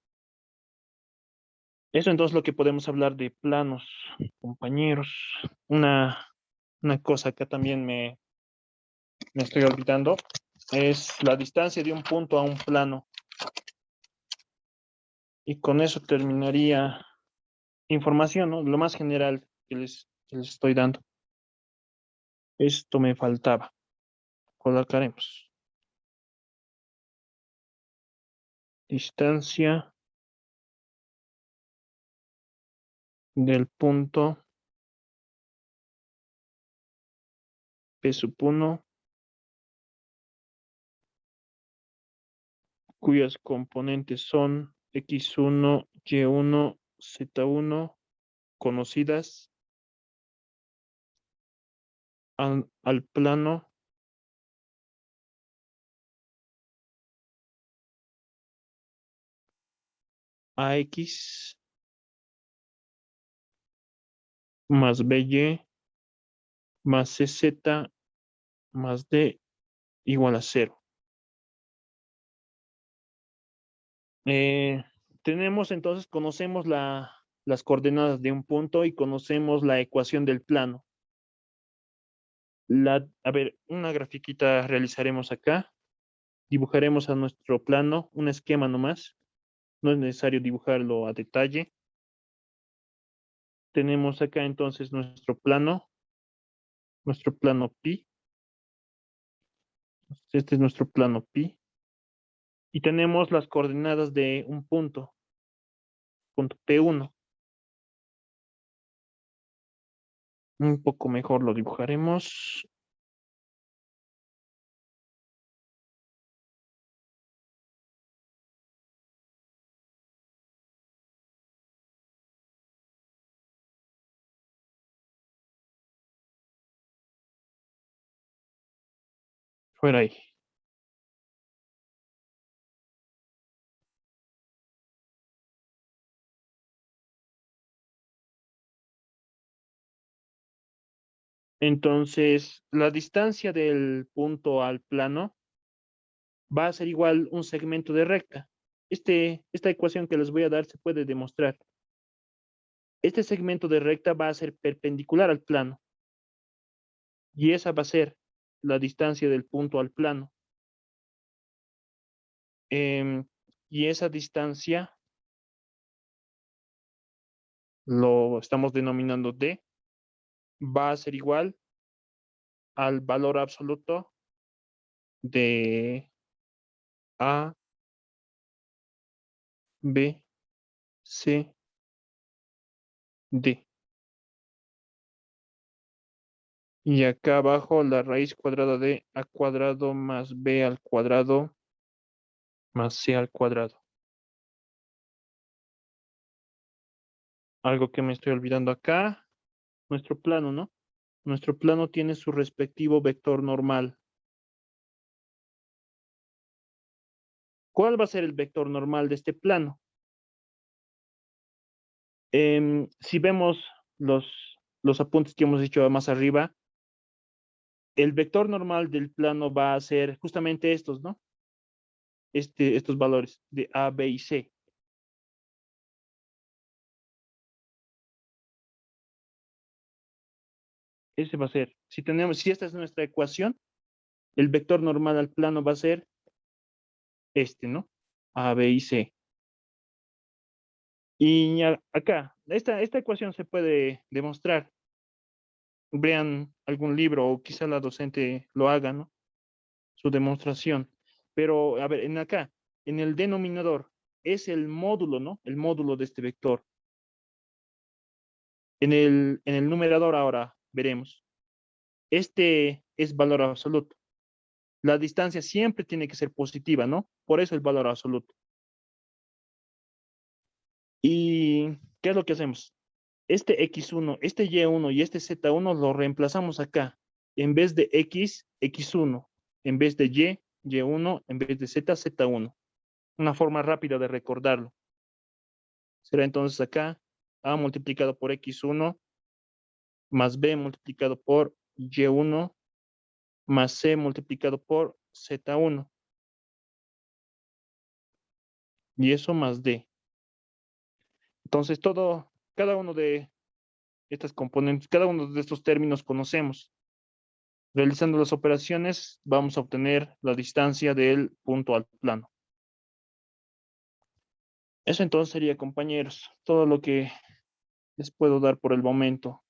A: Eso entonces lo que podemos hablar de planos, compañeros. Una cosa que también me estoy olvidando es la distancia de un punto a un plano. Y con eso terminaría información, ¿no? Lo más general que les estoy dando. Esto me faltaba. Colocaremos. Distancia del punto P sub 1 cuyas componentes son X1, Y1, Z1 conocidas al plano AX más BY más CZ más D igual a 0. Tenemos entonces, conocemos las coordenadas de un punto y conocemos la ecuación del plano. A ver, una grafiquita realizaremos acá. Dibujaremos a nuestro plano un esquema nomás. No es necesario dibujarlo a detalle. Tenemos acá entonces nuestro plano pi. Este es nuestro plano pi. Y tenemos las coordenadas de un punto P1. Un poco mejor lo dibujaremos. Fuera ahí. Entonces, la distancia del punto al plano va a ser igual un segmento de recta. Esta ecuación que les voy a dar se puede demostrar. Este segmento de recta va a ser perpendicular al plano. Y esa va a ser la distancia del punto al plano. Y esa distancia lo estamos denominando D. Va a ser igual al valor absoluto de A, B, C, D. Y acá abajo la raíz cuadrada de A cuadrado más B al cuadrado más C al cuadrado. Algo que me estoy olvidando acá. Nuestro plano, ¿no? Nuestro plano tiene su respectivo vector normal. ¿Cuál va a ser el vector normal de este plano? Si vemos los apuntes que hemos hecho más arriba, el vector normal del plano va a ser justamente estos, ¿no? Estos valores de A, B y C. Ese va a ser. Si esta es nuestra ecuación, el vector normal al plano va a ser este, ¿no? A, B y C. Y acá, esta ecuación se puede demostrar. Vean algún libro o quizá la docente lo haga, ¿no? Su demostración. Pero, a ver, en el denominador, es el módulo, ¿no? El módulo de este vector. En el numerador ahora veremos. Este es valor absoluto. La distancia siempre tiene que ser positiva, ¿no? Por eso el valor absoluto. ¿qué es lo que hacemos? Este X1, este Y1 y este Z1 lo reemplazamos acá. En vez de X, X1. En vez de Y, Y1. En vez de Z, Z1. Una forma rápida de recordarlo. Será entonces acá A multiplicado por X1 más B multiplicado por Y1 más C multiplicado por Z1. Y eso más D. Entonces cada uno de estas componentes, cada uno de estos términos conocemos. Realizando las operaciones, vamos a obtener la distancia del punto al plano. Eso entonces sería, compañeros, todo lo que les puedo dar por el momento.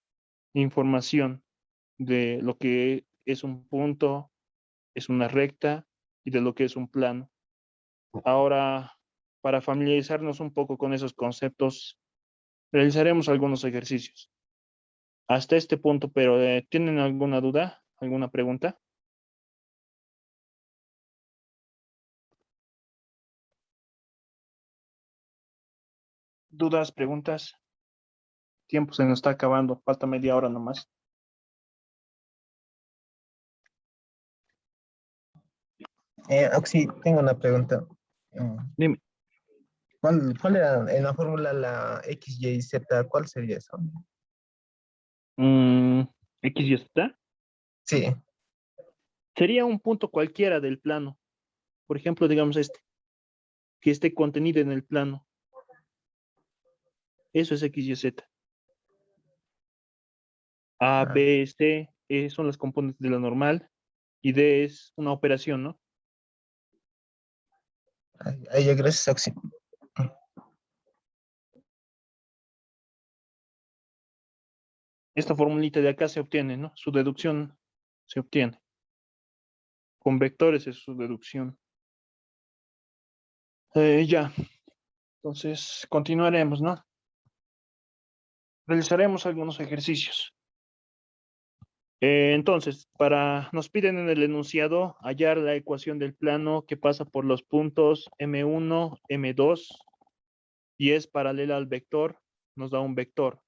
A: Información de lo que es un punto, es una recta y de lo que es un plano. Ahora, para familiarizarnos un poco con esos conceptos, realizaremos algunos ejercicios. Hasta este punto, pero ¿tienen alguna duda? ¿Alguna pregunta? ¿Dudas, preguntas? Tiempo se nos está acabando, falta media hora nomás.
E: Oxy, tengo una pregunta.
A: Dime.
E: ¿Cuál era en la fórmula la X, Y, Z? ¿Cuál sería eso?
A: X y Z
E: Sí.
A: sería un punto cualquiera del plano. Por ejemplo, digamos este, que esté contenido en el plano. Eso es X y Z. A,
E: Ah,
A: B, C son las componentes de la normal y D es una operación, ¿no?
E: ahí ya, gracias, Oxy.
A: Esta formulita de acá se obtiene, ¿no? Su deducción se obtiene. Con vectores es su deducción. Ya, entonces continuaremos, ¿no? Realizaremos algunos ejercicios. Entonces, nos piden en el enunciado hallar la ecuación del plano que pasa por los puntos M1, M2 y es paralela al vector, nos da un vector.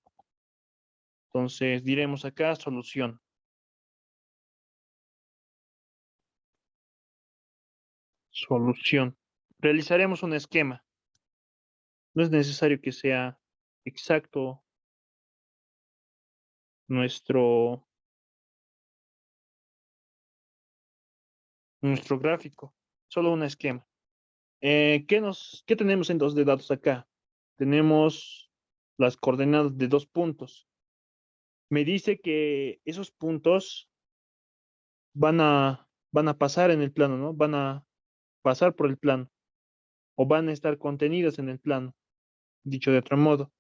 A: Entonces, diremos acá solución. Solución. Realizaremos un esquema. No es necesario que sea exacto nuestro gráfico, solo un esquema. ¿Qué tenemos entonces de datos acá? Tenemos las coordenadas de 2 puntos. Me dice que esos puntos van a pasar en el plano, ¿no? Van a pasar por el plano o van a estar contenidos en el plano, dicho de otro modo.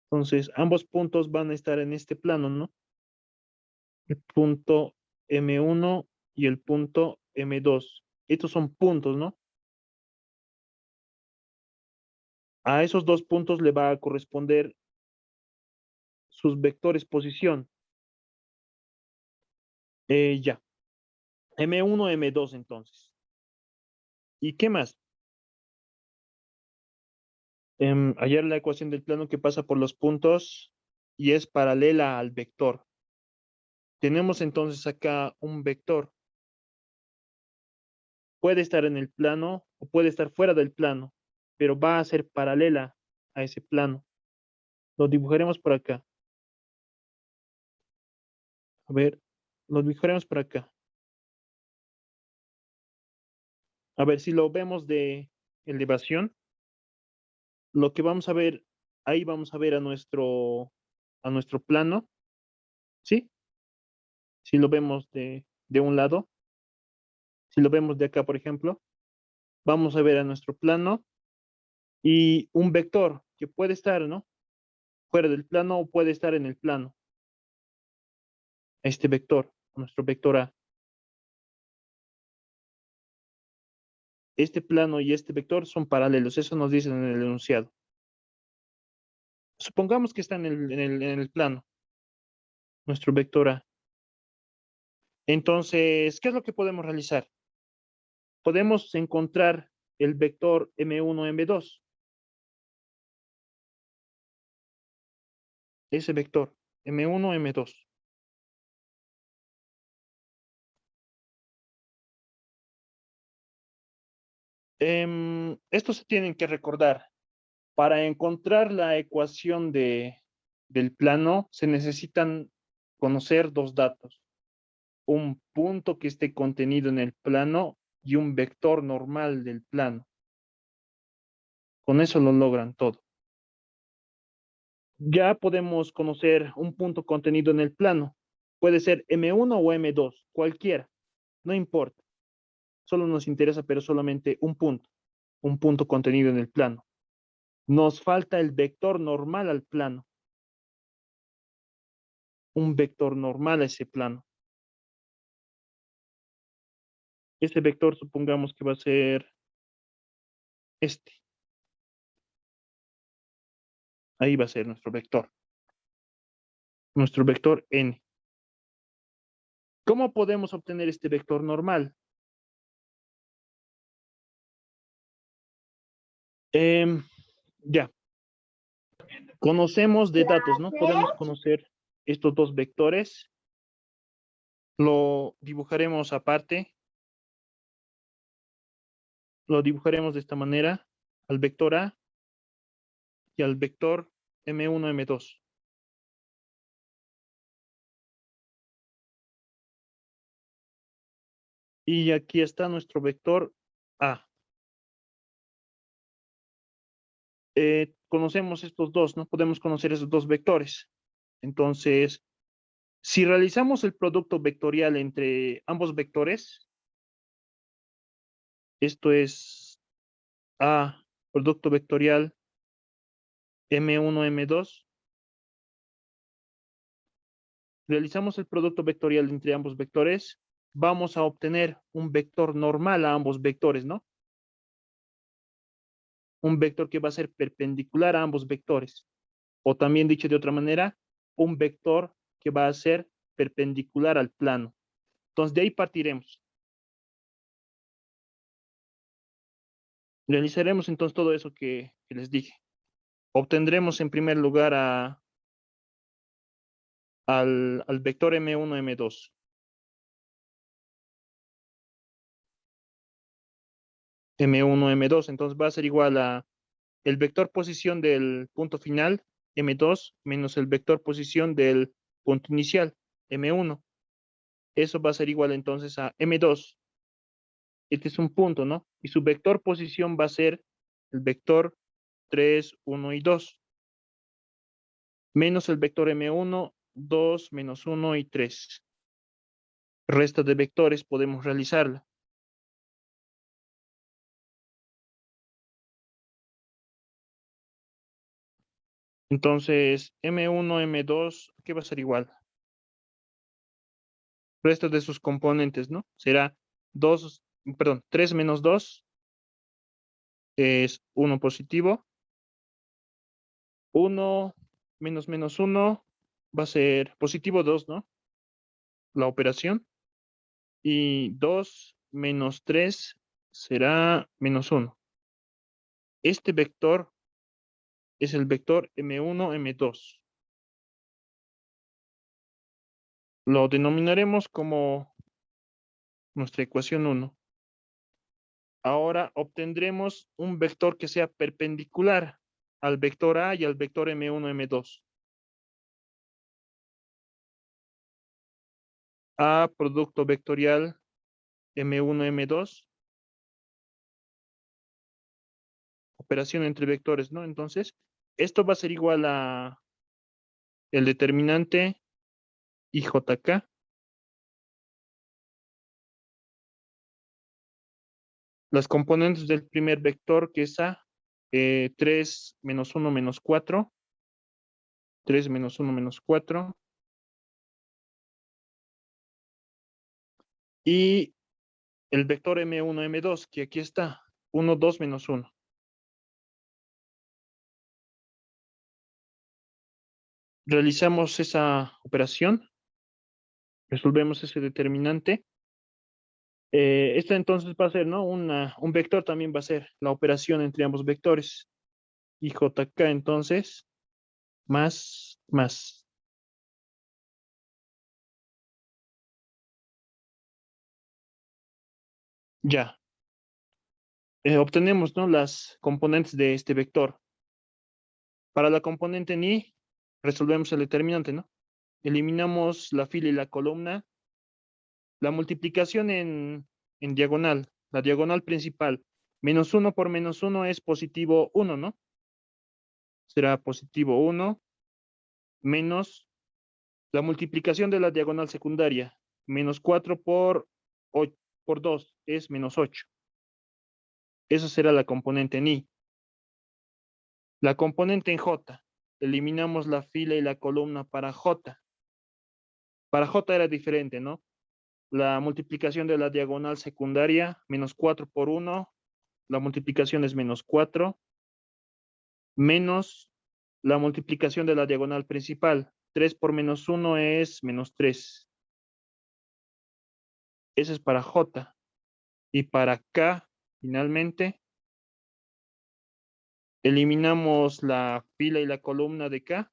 A: Entonces, ambos puntos van a estar en este plano, ¿no? El punto M1 y el punto M2. Estos son puntos, ¿no? A esos 2 puntos le va a corresponder sus vectores posición. Ya. M1, M2 entonces. ¿Y qué más? Hallar la ecuación del plano que pasa por los puntos y es paralela al vector. Tenemos entonces acá un vector. Puede estar en el plano o puede estar fuera del plano, pero va a ser paralela a ese plano. Lo dibujaremos por acá. A ver, lo dibujaremos por acá. A ver, si lo vemos de elevación, lo que vamos a ver, ahí vamos a ver a nuestro plano, ¿sí? Si lo vemos de un lado, si lo vemos de acá, por ejemplo, vamos a ver a nuestro plano y un vector que puede estar, ¿no? Fuera del plano o puede estar en el plano. Este vector, nuestro vector A. Este plano y este vector son paralelos, eso nos dicen en el enunciado. Supongamos que está en el plano, nuestro vector A. Entonces, ¿qué es lo que podemos realizar? Podemos encontrar el vector M1, M2. ese vector, M1, M2. Esto se tienen que recordar. Para encontrar la ecuación del plano, se necesitan conocer dos datos. Un punto que esté contenido en el plano y un vector normal del plano. Con eso lo logran todo. Ya podemos conocer un punto contenido en el plano. Puede ser M1 o M2, cualquiera, no importa. Solo nos interesa, pero solamente un punto contenido en el plano. Nos falta el vector normal al plano. Un vector normal a ese plano. Este vector supongamos que va a ser este. Ahí va a ser nuestro vector. Nuestro vector n. ¿Cómo podemos obtener este vector normal? Ya. Conocemos de datos, ¿no? Podemos conocer estos dos vectores. Lo dibujaremos aparte. Lo dibujaremos de esta manera. Al vector A y al vector M1, M2. Y aquí está nuestro vector A. Conocemos estos dos, ¿no? Podemos conocer esos dos vectores. Entonces, si realizamos el producto vectorial entre ambos vectores, esto es A, producto vectorial M1, M2, realizamos el producto vectorial entre ambos vectores, vamos a obtener un vector normal a ambos vectores, ¿no? Un vector que va a ser perpendicular a ambos vectores. O también dicho de otra manera, un vector que va a ser perpendicular al plano. Entonces, de ahí partiremos. Realizaremos entonces todo eso que les dije. Obtendremos en primer lugar al vector M1, M2. M1, M2, entonces va a ser igual a el vector posición del punto final, M2, menos el vector posición del punto inicial, M1. Eso va a ser igual entonces a M2. Este es un punto, ¿no? Y su vector posición va a ser el vector 3, 1 y 2. Menos el vector M1, 2, menos 1 y 3. Resta de vectores podemos realizarla. Entonces, M1, M2, ¿qué va a ser igual? Resto de sus componentes, ¿no? Será 2, perdón, 3 menos 2 es 1 positivo. 1 menos menos 1 va a ser positivo 2, ¿no? La operación. Y 2 menos 3 será menos 1. Este vector es el vector M1, M2. Lo denominaremos como nuestra ecuación 1. Ahora obtendremos un vector que sea perpendicular al vector A y al vector M1, M2. A producto vectorial M1, M2. Operación entre vectores, ¿no? Entonces, esto va a ser igual a el determinante IJK. Las componentes del primer vector, que es A, 3 menos 1 menos 4. 3 menos 1 menos 4. Y el vector M1, M2, que aquí está, 1, 2 menos 1. Realizamos esa operación, resolvemos ese determinante. Esta entonces va a ser, ¿no? Un vector también va a ser la operación entre ambos vectores. Y JK entonces más. Ya. Obtenemos, ¿no?, las componentes de este vector. Para la componente en i, resolvemos el determinante, ¿no? Eliminamos la fila y la columna. La multiplicación en diagonal, la diagonal principal, menos 1 por menos 1 es positivo 1, ¿no? Será positivo 1 menos la multiplicación de la diagonal secundaria, menos 4 por 2 es menos 8. Esa será la componente en i. La componente en j, eliminamos la fila y la columna para j. Para j era diferente, ¿no? La multiplicación de la diagonal secundaria, menos 4 por 1, la multiplicación es menos 4, menos la multiplicación de la diagonal principal. 3 por menos 1 es menos 3. Ese es para j. Y para k, finalmente, eliminamos la fila y la columna de k.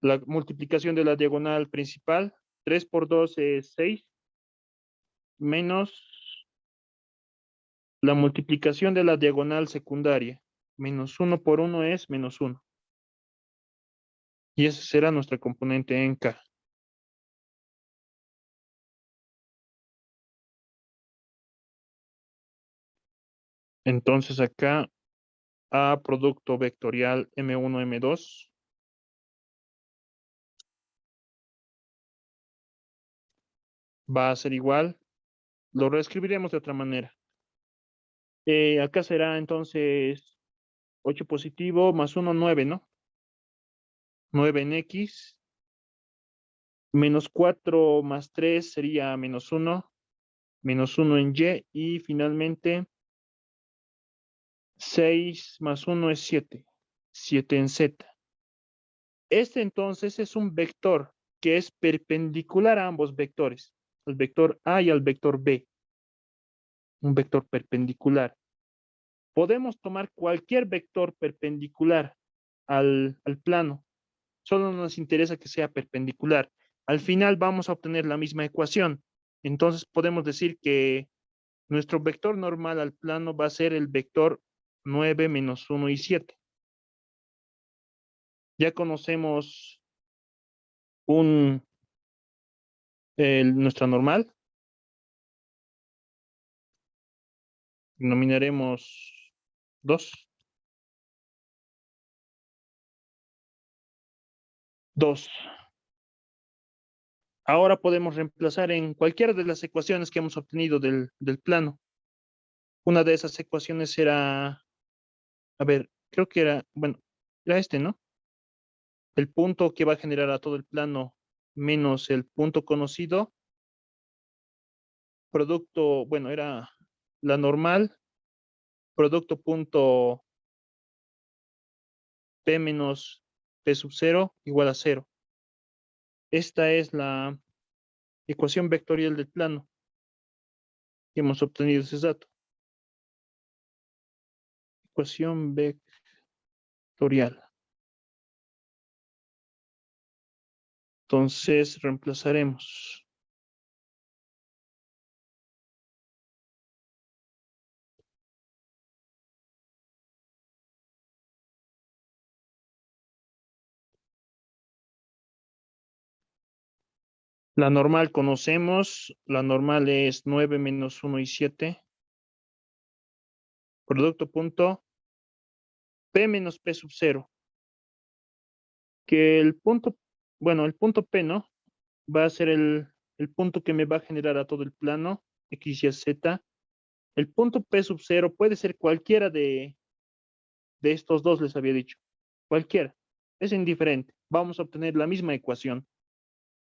A: La multiplicación de la diagonal principal, 3 por 2 es 6, menos la multiplicación de la diagonal secundaria. Menos 1 por 1 es menos 1. Y esa será nuestra componente en K. Entonces acá A producto vectorial M1, M2. Va a ser igual. Lo reescribiremos de otra manera. Acá será entonces 8 positivo más 1, 9, ¿no? 9 en X. Menos 4 más 3 sería menos 1. Menos 1 en Y. Y finalmente 6 más 1 es 7. 7 en Z. Este entonces es un vector que es perpendicular a ambos vectores. Al vector A y al vector B. Un vector perpendicular. Podemos tomar cualquier vector perpendicular al plano. Solo nos interesa que sea perpendicular. Al final vamos a obtener la misma ecuación. Entonces podemos decir que nuestro vector normal al plano va a ser el vector 9 menos 1 y 7. Ya conocemos nuestra normal. Denominaremos 2. 2. Ahora podemos reemplazar en cualquiera de las ecuaciones que hemos obtenido del plano. Una de esas ecuaciones era, a ver, creo que era, bueno, era este, ¿no? El punto que va a generar a todo el plano menos el punto conocido. Producto, bueno, era la normal. Producto punto P menos P sub 0 igual a 0. Esta es la ecuación vectorial del plano que hemos obtenido ese dato. Ecuación vectorial. Entonces reemplazaremos. La normal conocemos. La normal es 9 menos 1 y 7. Producto punto P menos P sub 0. Que el punto, bueno, el punto P, ¿no? Va a ser el punto que me va a generar a todo el plano, X, Y, Z. El punto P sub 0 puede ser cualquiera de estos dos, les había dicho. Cualquiera. Es indiferente. Vamos a obtener la misma ecuación.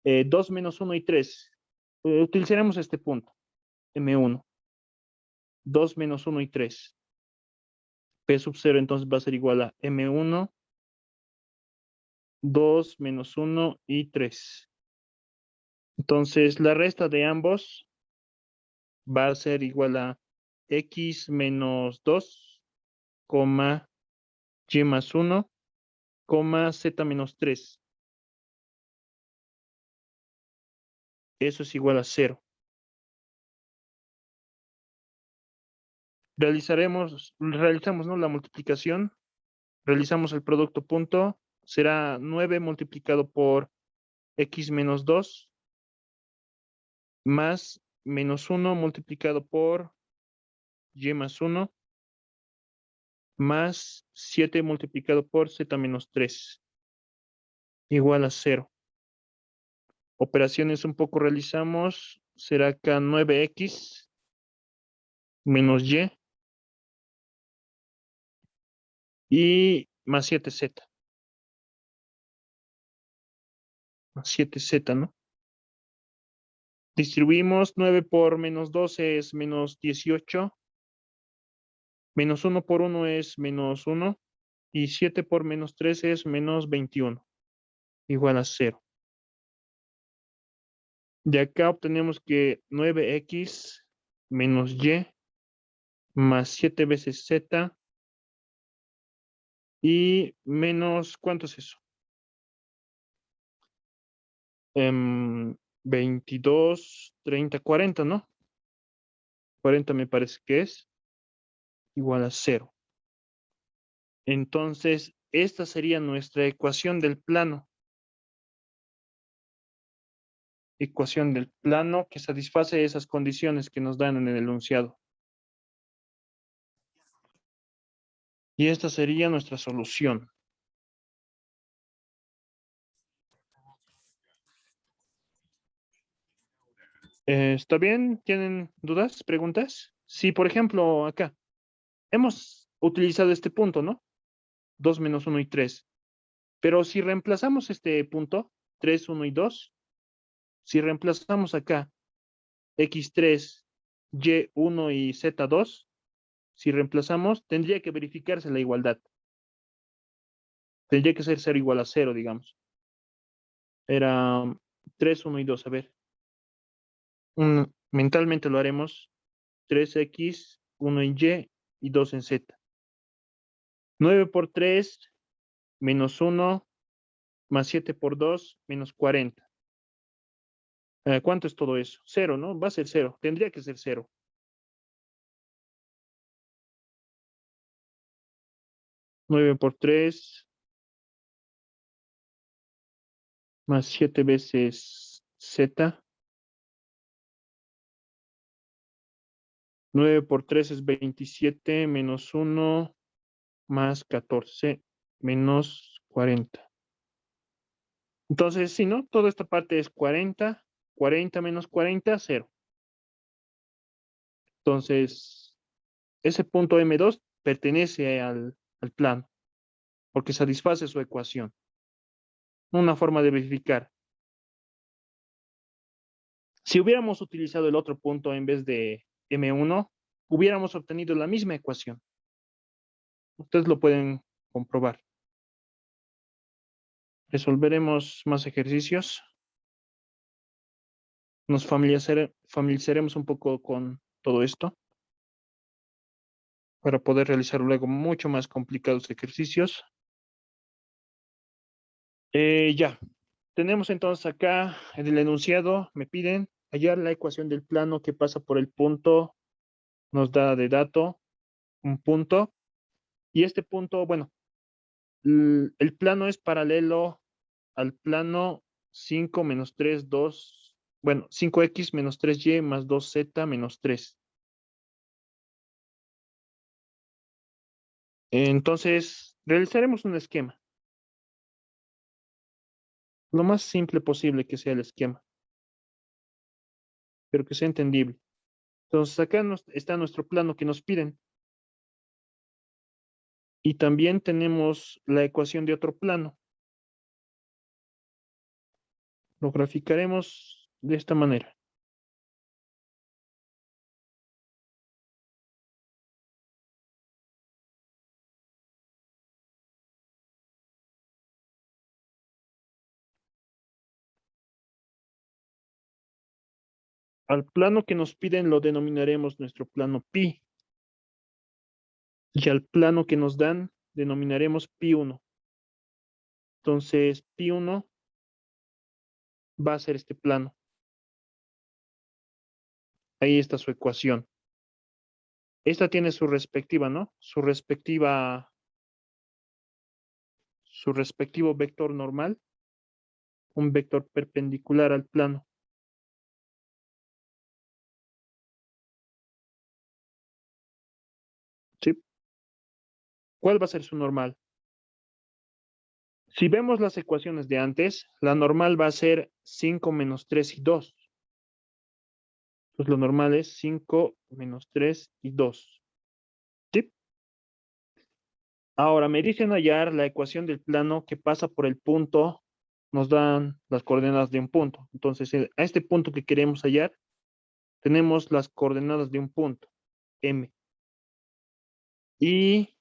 A: 2 menos 1 y 3. Utilizaremos este punto, M1. 2 menos 1 y 3. P sub 0 entonces va a ser igual a M1, 2 menos 1 y 3. Entonces la resta de ambos va a ser igual a X menos 2, Y más 1 coma z menos 3. Eso es igual a 0. Realizamos, ¿no?, la multiplicación. Realizamos el producto punto. Será 9 multiplicado por x menos 2 más menos 1 multiplicado por y más 1 más 7 multiplicado por z menos 3 igual a 0. Operaciones un poco realizamos. Será acá 9x menos y más 7z. Más 7z, ¿no? Distribuimos 9 por menos 12 es menos 18. Menos 1 por 1 es menos 1. Y 7 por menos 3 es menos 21. Igual a 0. De acá obtenemos que 9x menos y más 7 veces z y menos, ¿cuánto es eso? 22, 30, 40, ¿no? 40 me parece que es igual a 0. Entonces, esta sería nuestra ecuación del plano. Ecuación del plano que satisface esas condiciones que nos dan en el enunciado. Y esta sería nuestra solución. ¿Está bien? ¿Tienen dudas, preguntas? Si, por ejemplo, acá hemos utilizado este punto, ¿no? 2 menos 1 y 3. Pero si reemplazamos este punto, 3, 1 y 2, si reemplazamos acá x3, y1 y z2, si reemplazamos, tendría que verificarse la igualdad. Tendría que ser 0 igual a 0, digamos. Era 3, 1 y 2, a ver. Mentalmente lo haremos. 3x, 1 en y 2 en z. 9 por 3, menos 1, más 7 por 2, menos 40. ¿Cuánto es todo eso? 0, ¿no? Va a ser 0. Tendría que ser 0. 9 por 3, más 7 veces z. 9 por 3 es 27, menos 1, más 14, menos 40. Entonces, si no, toda esta parte es 40, 40 menos 40, 0. Entonces, ese punto M2 pertenece al plano, porque satisface su ecuación. Una forma de verificar. Si hubiéramos utilizado el otro punto en vez de M1, hubiéramos obtenido la misma ecuación. Ustedes lo pueden comprobar. Resolveremos más ejercicios. Nos familiarizaremos un poco con todo esto para poder realizar luego mucho más complicados ejercicios. Ya. Tenemos entonces acá en el enunciado, me piden hallar la ecuación del plano que pasa por el punto, nos da de dato un punto, y este punto, bueno, el plano es paralelo al plano 5 menos 3, 2, bueno, 5x menos 3y más 2z menos 3. Entonces, realizaremos un esquema. Lo más simple posible que sea el esquema, pero que sea entendible. Entonces, acá está nuestro plano que nos piden. Y también tenemos la ecuación de otro plano. Lo graficaremos de esta manera. Al plano que nos piden lo denominaremos nuestro plano pi. Y al plano que nos dan denominaremos pi1. Entonces, pi1 va a ser este plano. Ahí está su ecuación. Esta tiene su respectiva, ¿no? Su respectivo vector normal, un vector perpendicular al plano. ¿Sí? ¿Cuál va a ser su normal? Si vemos las ecuaciones de antes, la normal va a ser 5 menos 3 y 2. Pues lo normal es 5 menos 3 y 2. ¿Sí? Ahora, me dicen hallar la ecuación del plano que pasa por el punto, nos dan las coordenadas de un punto. Entonces, a este punto que queremos hallar, tenemos las coordenadas de un punto, M. Y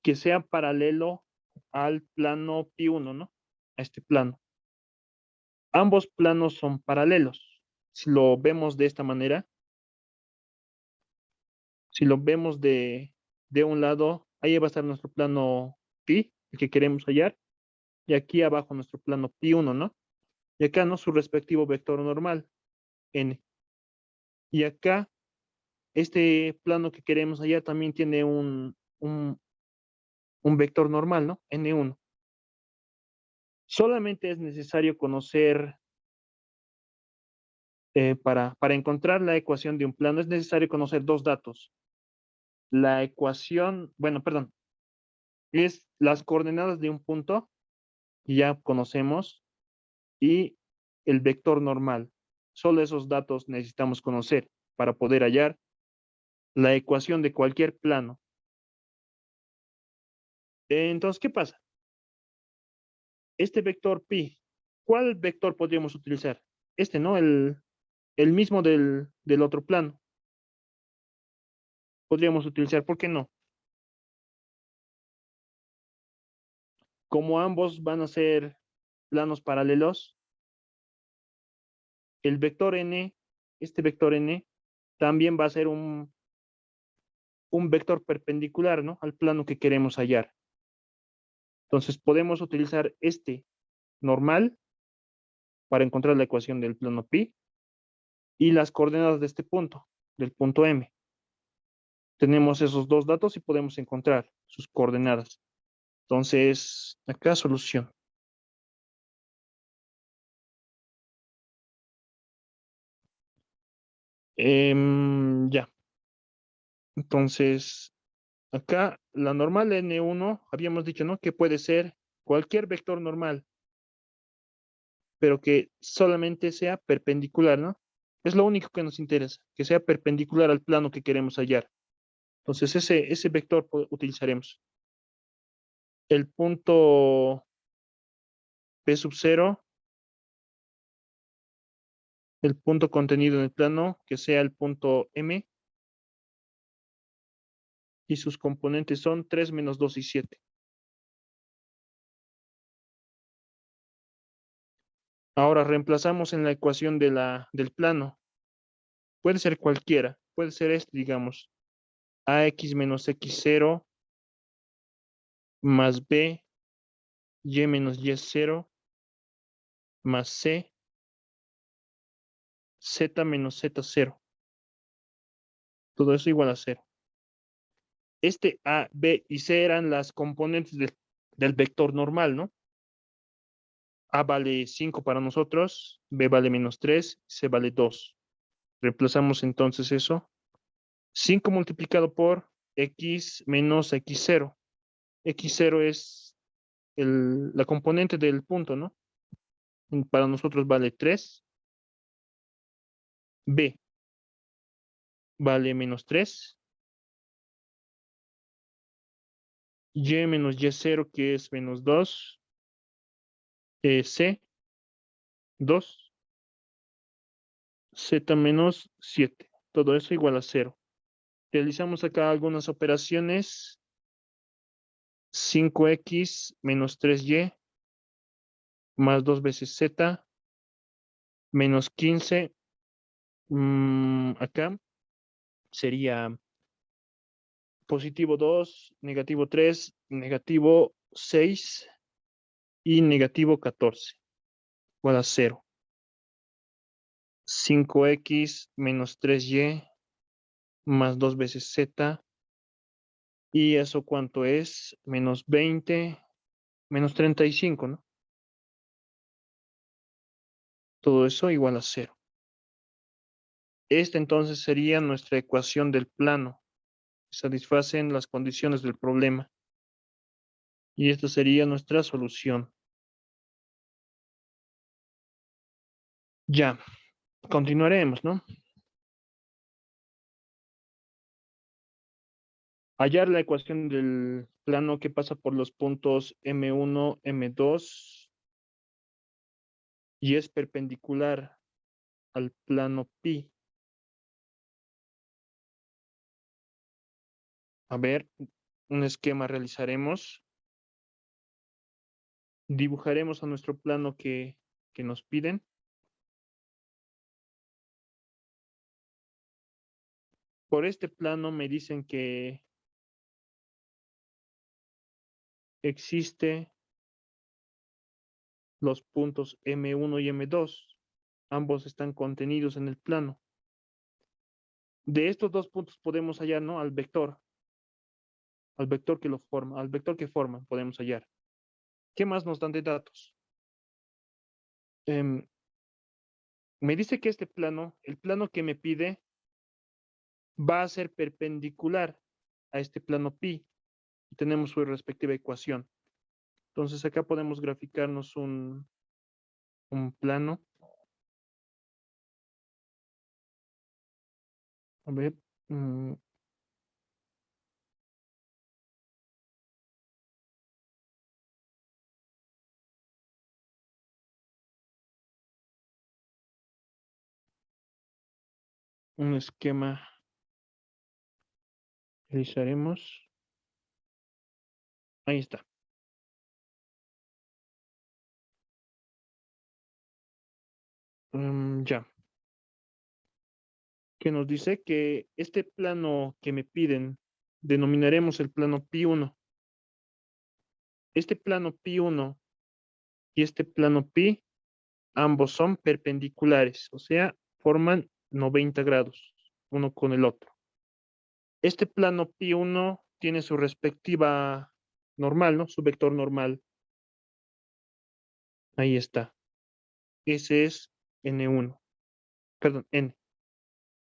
A: que sea paralelo al plano pi1, ¿no? A este plano. Ambos planos son paralelos. Si lo vemos de esta manera, si lo vemos de un lado, ahí va a estar nuestro plano pi, el que queremos hallar, y aquí abajo nuestro plano pi1, ¿no? Y acá, ¿no? Su respectivo vector normal, n. Y acá, este plano que queremos hallar también tiene un vector normal, ¿no? N1. Solamente es necesario conocer, para encontrar la ecuación de un plano, es necesario conocer dos datos. La ecuación, bueno, perdón, es las coordenadas de un punto, que ya conocemos, y el vector normal. Solo esos datos necesitamos conocer para poder hallar la ecuación de cualquier plano. Entonces, ¿qué pasa? Este vector pi, ¿cuál vector podríamos utilizar? Este, ¿no? El mismo del otro plano. Podríamos utilizar, ¿por qué no? Como ambos van a ser planos paralelos, el vector n, este vector n, también va a ser un vector perpendicular, ¿no? Al plano que queremos hallar. Entonces podemos utilizar este normal para encontrar la ecuación del plano pi y las coordenadas de este punto, del punto M. Tenemos esos dos datos y podemos encontrar sus coordenadas. Entonces, acá solución. Ya. Entonces, acá la normal N1, habíamos dicho, ¿no? Que puede ser cualquier vector normal, pero que solamente sea perpendicular, ¿no? Es lo único que nos interesa, que sea perpendicular al plano que queremos hallar. Entonces, ese vector utilizaremos. El punto P sub 0, el punto contenido en el plano, que sea el punto M, y sus componentes son 3 menos 2 y 7. Ahora reemplazamos en la ecuación del plano. Puede ser cualquiera, puede ser este, digamos, ax menos x0 más b, y menos y0 más c, z menos z0. Todo eso igual a 0. Este a, b y c eran las componentes del vector normal, ¿no? A vale 5 para nosotros, b vale menos 3, c vale 2. Reemplazamos entonces eso. 5 multiplicado por x menos x0. X0 es la componente del punto, ¿no? Para nosotros vale 3. B vale menos 3. Y menos y0, que es menos 2. C, 2. Z menos 7. Todo eso igual a 0. Realizamos acá algunas operaciones. 5x menos 3y más 2 veces z menos 15. Acá sería positivo 2, negativo 3, negativo 6 y negativo 14 igual a 0. 5x menos 3y más 2 veces z. ¿Y eso cuánto es? Menos 20, menos 35, ¿no? Todo eso igual a 0. Esta entonces sería nuestra ecuación del plano. Satisfacen las condiciones del problema. Y esta sería nuestra solución. Ya, continuaremos, ¿no? Hallar la ecuación del plano que pasa por los puntos M1, M2 y es perpendicular al plano pi. A ver, un esquema realizaremos. Dibujaremos a nuestro plano que nos piden. Por este plano me dicen que existe los puntos M1 y M2. Ambos están contenidos en el plano. De estos dos puntos podemos hallar, ¿no? Al vector que lo forma, al vector que forman podemos hallar. ¿Qué más nos dan de datos? Me dice que este plano, el plano que me pide, va a ser perpendicular a este plano pi. Y tenemos su respectiva ecuación. Entonces acá podemos graficarnos un plano. A ver. Un esquema realizaremos. Ahí está. Ya. Que nos dice que este plano que me piden denominaremos el plano pi1. Este plano pi1 y este plano pi, ambos son perpendiculares, o sea, forman 90 grados uno con el otro. Este plano pi1 tiene su respectiva normal, ¿no? Su vector normal. Ahí está. Ese es n1. Perdón, n.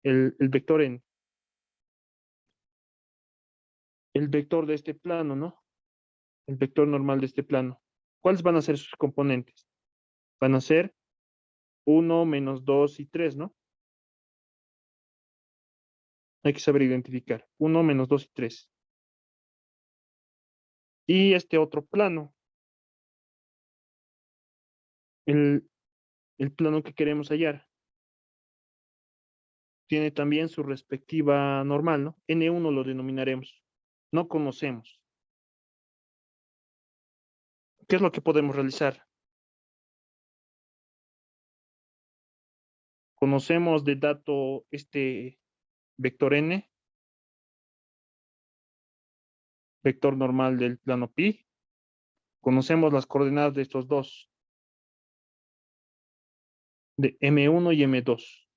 A: El vector n. El vector de este plano, ¿no? El vector normal de este plano. ¿Cuáles van a ser sus componentes? Van a ser 1, menos 2 y 3, ¿no? Hay que saber identificar. 1, menos 2 y 3. Y este otro plano, el plano que queremos hallar, tiene también su respectiva normal, ¿no? N1 lo denominaremos. No conocemos. ¿Qué es lo que podemos realizar? Conocemos de dato este vector n, vector normal del plano pi. Conocemos las coordenadas de estos dos, de M1 y M2.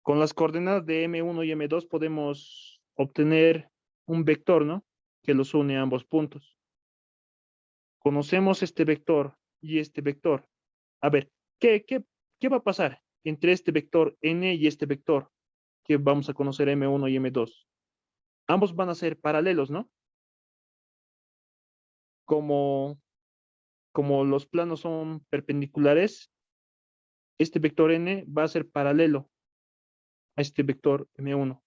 A: Con las coordenadas de M1 y M2 podemos obtener un vector, ¿no? Que los une a ambos puntos. Conocemos este vector y este vector. A ver, ¿qué va a pasar entre este vector n y este vector que vamos a conocer M1 y M2? Ambos van a ser paralelos, ¿no? Como los planos son perpendiculares, este vector n va a ser paralelo a este vector M1.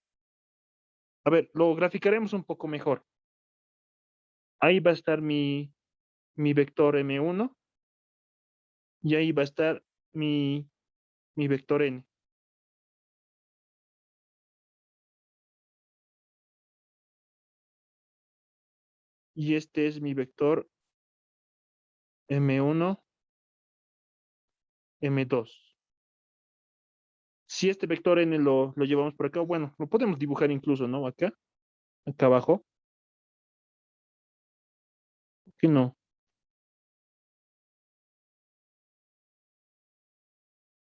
A: A ver, lo graficaremos un poco mejor. Ahí va a estar mi vector M1 y ahí va a estar mi vector n. Y este es mi vector M1, M2. Si este vector n lo llevamos por acá, bueno, lo podemos dibujar incluso, ¿no? Acá abajo. qué no?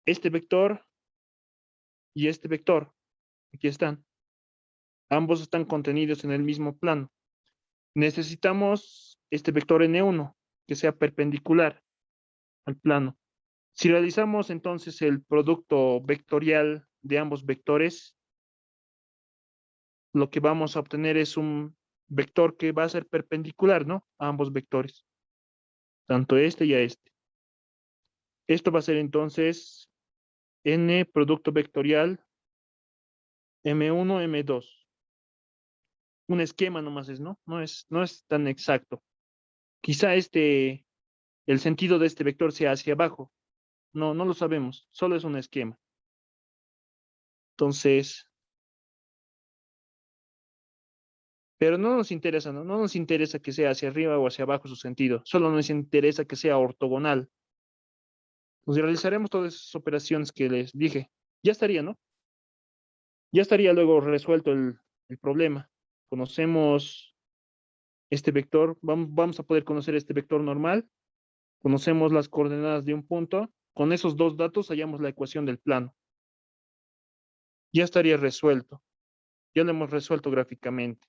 A: Este vector y este vector, aquí están. Ambos están contenidos en el mismo plano. Necesitamos este vector N1, que sea perpendicular al plano. Si realizamos entonces el producto vectorial de ambos vectores, lo que vamos a obtener es un vector que va a ser perpendicular, ¿no? A ambos vectores, tanto este y a este. Esto va a ser entonces N producto vectorial M1, M2. Un esquema nomás es, ¿no? No es tan exacto. Quizá el sentido de este vector sea hacia abajo. No lo sabemos, solo es un esquema. Entonces, pero no nos interesa, ¿no? No nos interesa que sea hacia arriba o hacia abajo su sentido, solo nos interesa que sea ortogonal. Entonces realizaremos todas esas operaciones que les dije. Ya estaría, ¿no? Ya estaría luego resuelto el problema. Conocemos este vector, vamos a poder conocer este vector normal, conocemos las coordenadas de un punto, con esos dos datos hallamos la ecuación del plano. Ya estaría resuelto, ya lo hemos resuelto gráficamente.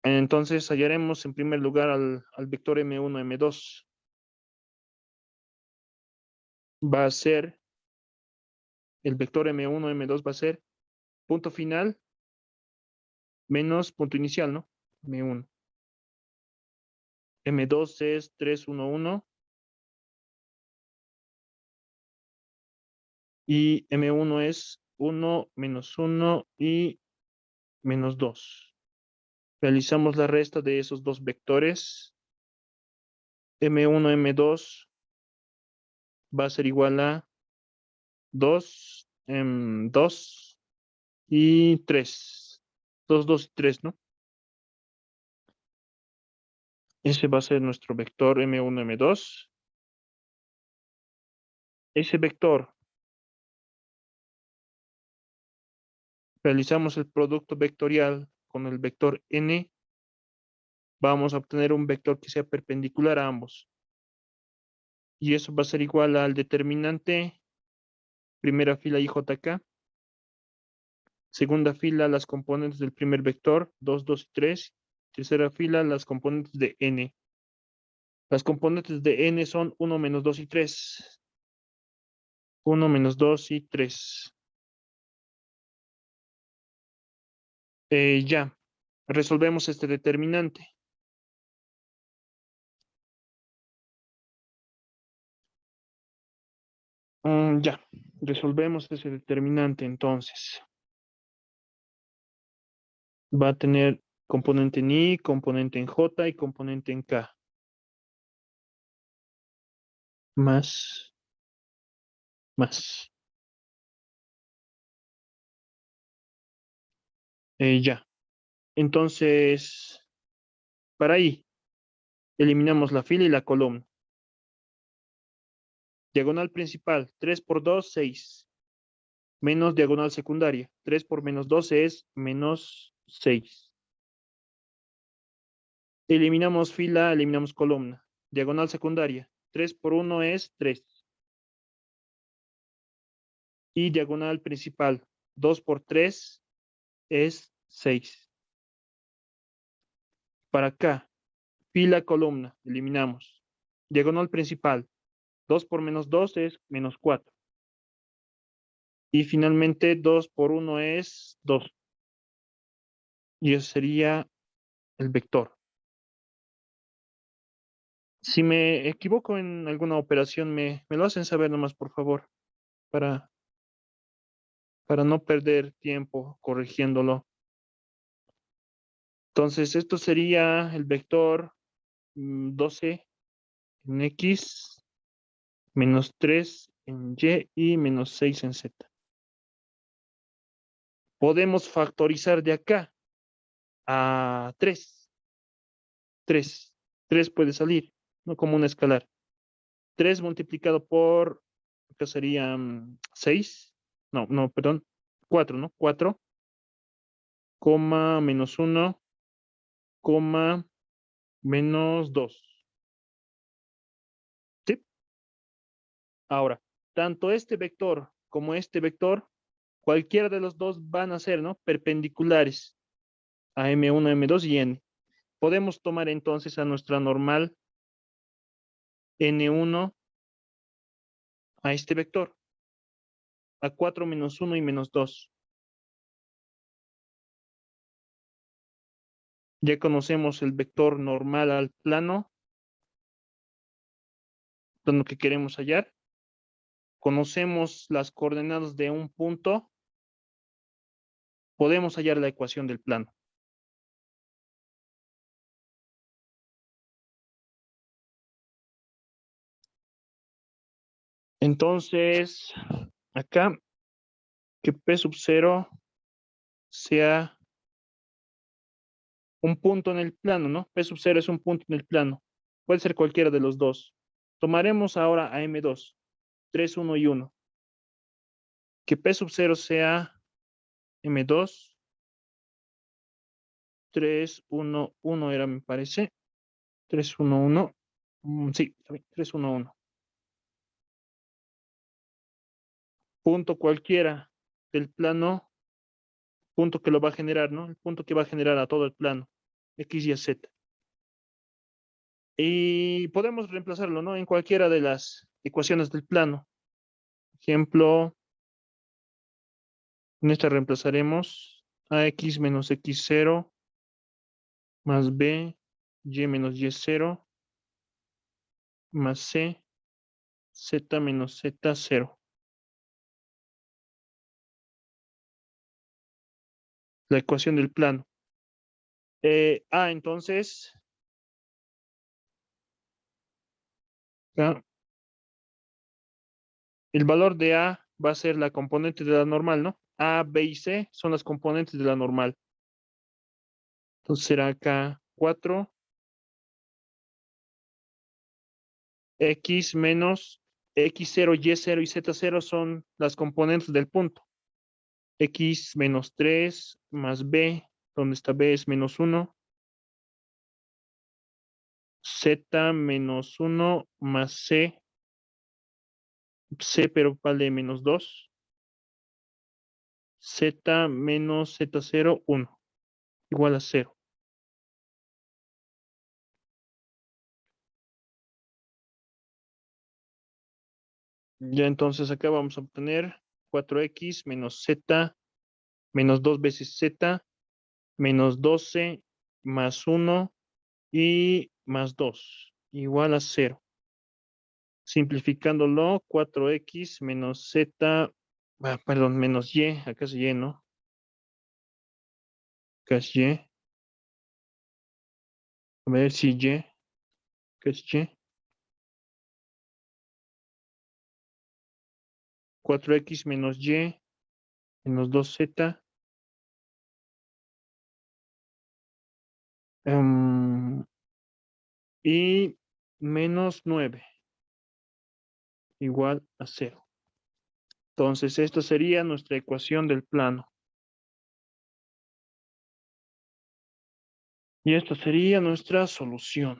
A: Entonces hallaremos en primer lugar al vector M1, M2. Va a ser, el vector M1, M2 va a ser punto final menos punto inicial, ¿no? M1. M2 es 3, 1, 1. Y M1 es 1, menos 1 y menos 2. Realizamos la resta de esos dos vectores. M1, M2 va a ser igual a 2, 2 y 3. 2, 2 y 3, ¿no? Ese va a ser nuestro vector M1, M2. Ese vector, realizamos el producto vectorial con el vector N, vamos a obtener un vector que sea perpendicular a ambos. Y eso va a ser igual al determinante, primera fila IJK, segunda fila las componentes del primer vector, 2, 2 y 3, tercera fila las componentes de N. Las componentes de N son 1, menos 2 y 3. 1, menos 2 y 3. Ya, resolvemos este determinante. Ya, resolvemos ese determinante entonces. Va a tener componente en I, componente en J y componente en K. Más. Ya. Entonces, para I, eliminamos la fila y la columna. Diagonal principal, 3 por 2, 6. Menos diagonal secundaria. 3 por menos 12 es menos 6. Eliminamos fila, eliminamos columna. Diagonal secundaria. 3 por 1 es 3. Y diagonal principal. 2 por 3 es 6. Para acá, fila, columna. Eliminamos. Diagonal principal. 2 por menos 2 es menos 4. Y finalmente 2 por 1 es 2. Y ese sería el vector. Si me equivoco en alguna operación, me lo hacen saber nomás, por favor, para no perder tiempo corrigiéndolo. Entonces, esto sería el vector 12 en X, menos 3 en Y y menos 6 en Z. Podemos factorizar de acá a 3. 3 puede salir, no como un escalar. 3 multiplicado por, acá sería 6. No, perdón, 4, ¿no? 4, coma, menos 1, coma, menos 2. ¿Sí? Ahora, tanto este vector como este vector, cualquiera de los dos van a ser, ¿no? Perpendiculares a M1, M2 y N. Podemos tomar entonces a nuestra normal N1 a este vector, a 4 menos 1 y menos 2. Ya conocemos el vector normal al plano que queremos hallar. Conocemos las coordenadas de un punto. Podemos hallar la ecuación del plano. Entonces, acá, que P sub 0 sea un punto en el plano, ¿no? P sub 0 es un punto en el plano. Puede ser cualquiera de los dos. Tomaremos ahora a M2, 3, 1 y 1. Que P sub 0 sea M2, 3, 1, 1 era, me parece. 3, 1, 1. Sí, 3, 1, 1. Punto cualquiera del plano, punto que lo va a generar, ¿no? El punto que va a generar a todo el plano, X, Y, Z. Y podemos reemplazarlo, ¿no? En cualquiera de las ecuaciones del plano. Ejemplo, en esta reemplazaremos AX menos X0 más B, Y menos Y0 más C, Z menos Z0. La ecuación del plano. Entonces, ¿ya? El valor de A va a ser la componente de la normal, ¿no? A, B y C son las componentes de la normal. Entonces será acá 4 X menos X0, Y0 y Z0 son las componentes del punto. X menos 3 más B, donde está B es menos 1. Z menos 1 más C. C pero vale menos 2. Z menos Z0, 1. Igual a 0. Ya entonces acá vamos a obtener 4X menos Z menos 2 veces Z menos 12 más 1 y más 2 igual a 0. Simplificándolo, 4X menos Z, perdón, menos Y, acá es Y, ¿no? Acá es Y. A ver si Y, acá es Y. 4X menos Y menos 2Z. Y menos 9 igual a 0. Entonces, esta sería nuestra ecuación del plano. Y esta sería nuestra solución.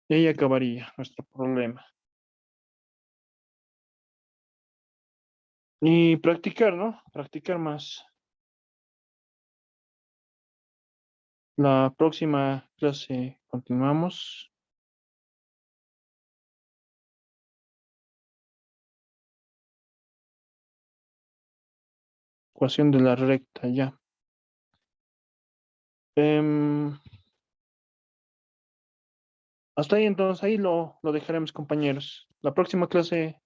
A: Y ahí acabaría nuestro problema. Y practicar, ¿no? Practicar más. La próxima clase continuamos. Ecuación de la recta, ya. Hasta ahí entonces, ahí lo dejaremos, compañeros. La próxima clase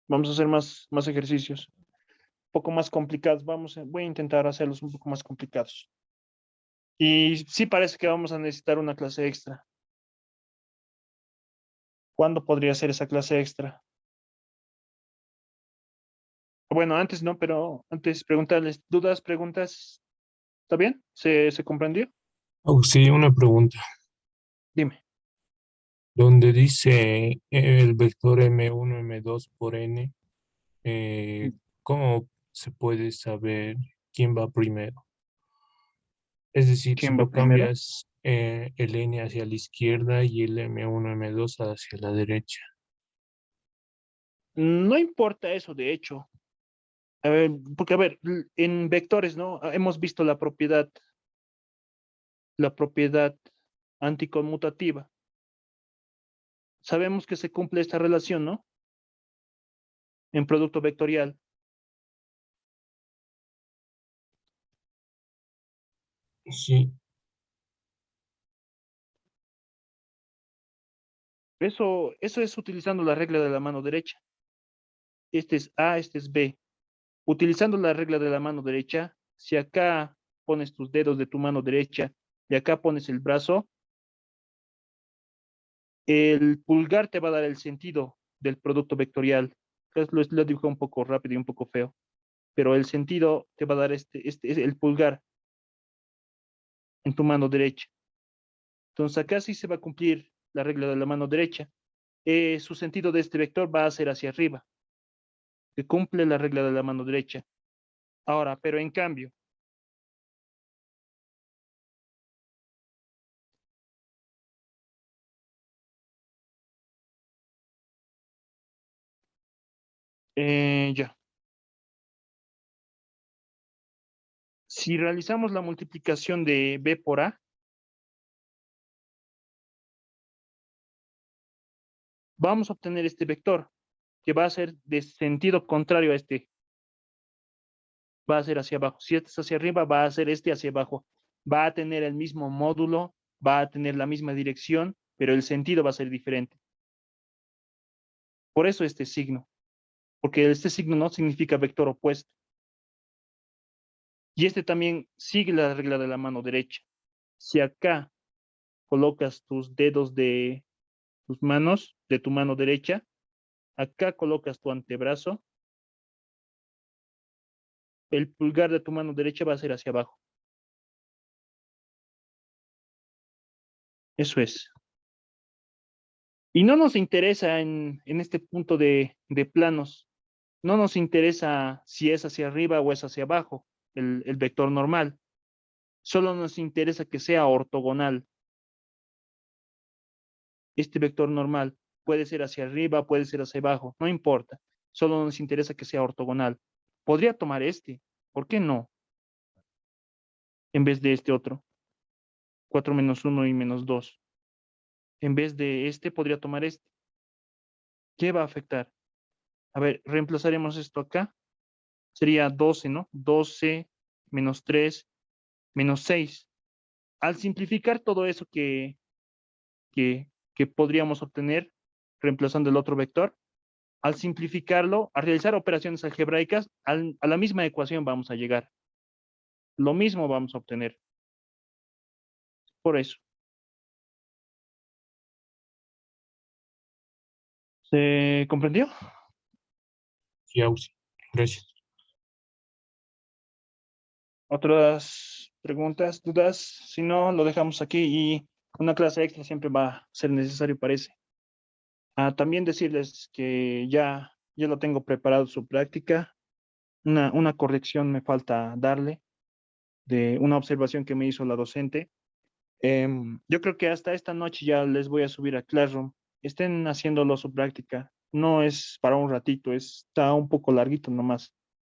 A: vamos a hacer más ejercicios. Un poco más complicados. Voy a intentar hacerlos un poco más complicados. Y sí parece que vamos a necesitar una clase extra. ¿Cuándo podría ser esa clase extra? Bueno, antes no, pero antes preguntarles dudas, preguntas. ¿Está bien? ¿Se comprendió?
F: Oh, sí, una pregunta.
A: Dime.
F: Donde dice el vector M1, M2 por N, ¿cómo se puede saber quién va primero? Es decir, si
A: ¿Quién va
F: lo
A: primero?
F: cambias el n hacia la izquierda y el m1, m2 hacia la derecha.
A: No importa eso, de hecho. A ver, porque a ver, en vectores, ¿no? Hemos visto la propiedad anticonmutativa. Sabemos que se cumple esta relación, ¿no? En producto vectorial.
F: Sí,
A: Eso es utilizando la regla de la mano derecha. Este es A, este es B. Utilizando la regla de la mano derecha, si acá pones tus dedos de tu mano derecha y acá pones el brazo, el pulgar te va a dar el sentido del producto vectorial. Lo dibujo un poco rápido y un poco feo, pero el sentido te va a dar es el pulgar en tu mano derecha. Entonces acá sí se va a cumplir la regla de la mano derecha. Su sentido de este vector va a ser hacia arriba, que cumple la regla de la mano derecha. Ahora, pero en cambio, ya. Si realizamos la multiplicación de B por A, vamos a obtener este vector, que va a ser de sentido contrario a este. Va a ser hacia abajo. Si este es hacia arriba, va a ser este hacia abajo. Va a tener el mismo módulo, va a tener la misma dirección, pero el sentido va a ser diferente. Por eso este signo, porque este signo no significa vector opuesto. Y este también sigue la regla de la mano derecha. Si acá colocas tus dedos de tus manos, de tu mano derecha, acá colocas tu antebrazo, el pulgar de tu mano derecha va a ser hacia abajo. Eso es. Y no nos interesa en este punto de planos, no nos interesa si es hacia arriba o es hacia abajo, el vector normal. Solo nos interesa que sea ortogonal. Este vector normal puede ser hacia arriba, puede ser hacia abajo, no importa. Solo nos interesa que sea ortogonal. Podría tomar este, ¿por qué no? En vez de este otro, 4 menos 1 y menos 2. En vez de este, podría tomar este. ¿Qué va a afectar? A ver, reemplazaremos esto acá. Sería 12, ¿no? 12 menos 3 menos 6. Al simplificar todo eso que podríamos obtener reemplazando el otro vector, al simplificarlo, al realizar operaciones algebraicas, a la misma ecuación vamos a llegar. Lo mismo vamos a obtener. Por eso. ¿Se comprendió?
F: sí, Ausi. Gracias.
A: ¿Otras preguntas, dudas? Si no, lo dejamos aquí y una clase extra siempre va a ser necesario, parece. También decirles que ya lo tengo preparado su práctica. Una corrección me falta darle de una observación que me hizo la docente. Yo creo que hasta esta noche ya les voy a subir a Classroom. Estén haciéndolo su práctica. No es para un ratito, está un poco larguito nomás,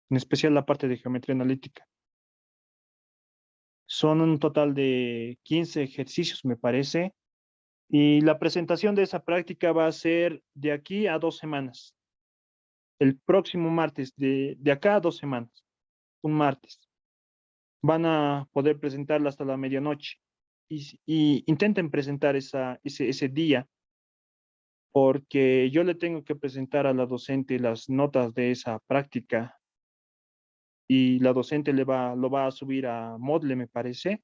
A: en especial la parte de geometría analítica. Son un total de 15 ejercicios, me parece, y la presentación de esa práctica va a ser de aquí a 2 semanas. El próximo martes, de acá a 2 semanas, un martes. Van a poder presentarla hasta la medianoche y intenten presentar ese día, porque yo le tengo que presentar a la docente las notas de esa práctica y la docente lo va a subir a Moodle, me parece,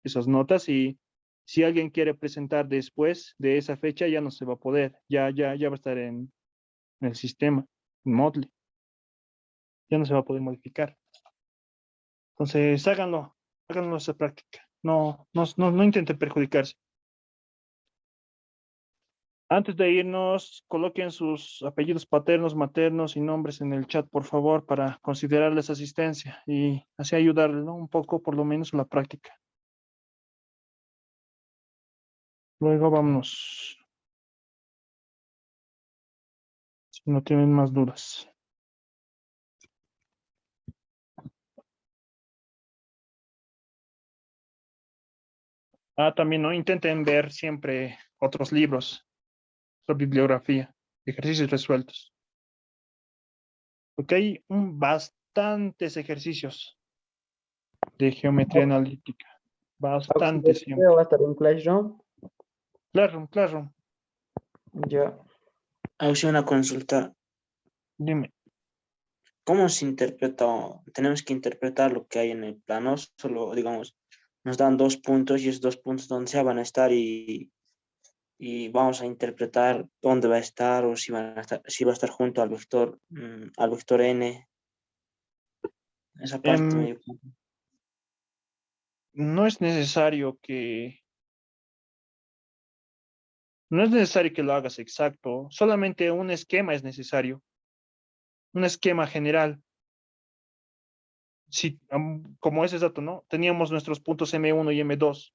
A: esas notas, y si alguien quiere presentar después de esa fecha ya no se va a poder, ya va a estar en el sistema, en Moodle, ya no se va a poder modificar. Entonces, háganlo esa práctica. No intenten perjudicarse. Antes de irnos, coloquen sus apellidos paternos, maternos y nombres en el chat, por favor, para considerarles asistencia y así ayudarles, ¿no? Un poco, por lo menos, en la práctica. Luego vámonos. Si no tienen más dudas. También, ¿no? Intenten ver siempre otros libros, la bibliografía, ejercicios resueltos. Porque hay bastantes ejercicios de geometría analítica. Bastante siempre.
G: Va a estar en Classroom.
A: Claro, claro.
G: Ya.
D: Auxi, una consulta.
A: Dime.
D: ¿Cómo se interpreta? Tenemos que interpretar lo que hay en el plano, solo, digamos, nos dan 2 puntos y esos 2 puntos donde se van a estar y vamos a interpretar dónde va a estar o si, van a estar, si va a estar junto al vector n. Esa parte
A: Em,
D: me dio.
A: no es necesario no es necesario que lo hagas exacto, solamente un esquema es necesario, un esquema general. Si, como ese dato, ¿no? Teníamos nuestros puntos M1 y M2.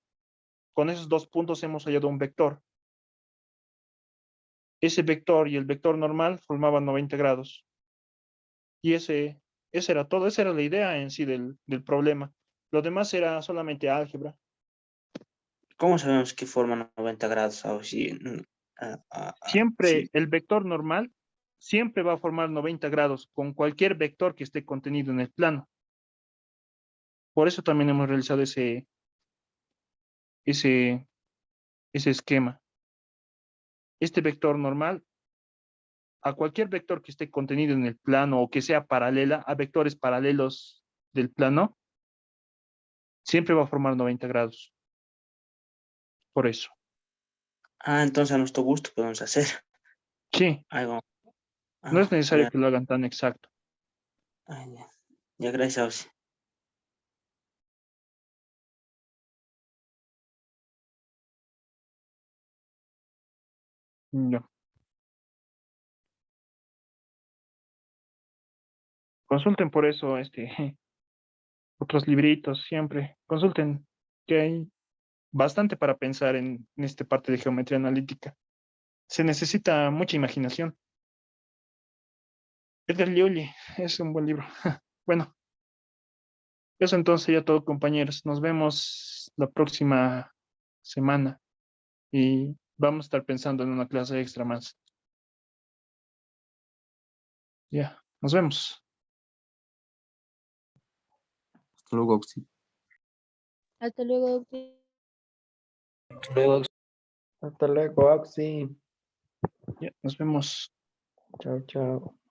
A: Con esos 2 puntos hemos hallado un vector. Ese vector y el vector normal formaban 90 grados. Y ese era todo, esa era la idea en sí del problema. Lo demás era solamente álgebra.
D: ¿Cómo sabemos que forman 90 grados, Auxi?
A: Siempre
D: Sí.
A: el vector normal siempre va a formar 90 grados con cualquier vector que esté contenido en el plano. Por eso también hemos realizado ese esquema. Este vector normal, a cualquier vector que esté contenido en el plano o que sea paralela a vectores paralelos del plano, siempre va a formar 90 grados. Por eso.
D: Entonces a nuestro gusto podemos hacer
A: Sí,
D: algo.
A: no es necesario
D: Bueno,
A: que lo hagan tan exacto.
D: ya. Ya, gracias, Auxi.
A: Ya. Consulten por eso otros libritos siempre. Consulten que hay bastante para pensar en esta parte de geometría analítica. Se necesita mucha imaginación. Edgar Lioli es un buen libro. Bueno, eso entonces ya todo, compañeros. Nos vemos la próxima semana y vamos a estar pensando en una clase extra más. Ya, nos vemos.
H: Hasta luego, Auxi.
I: Hasta luego, doctor.
F: Luego
G: Hasta luego, Auxi.
A: Ya, nos vemos.
G: Chao, chao.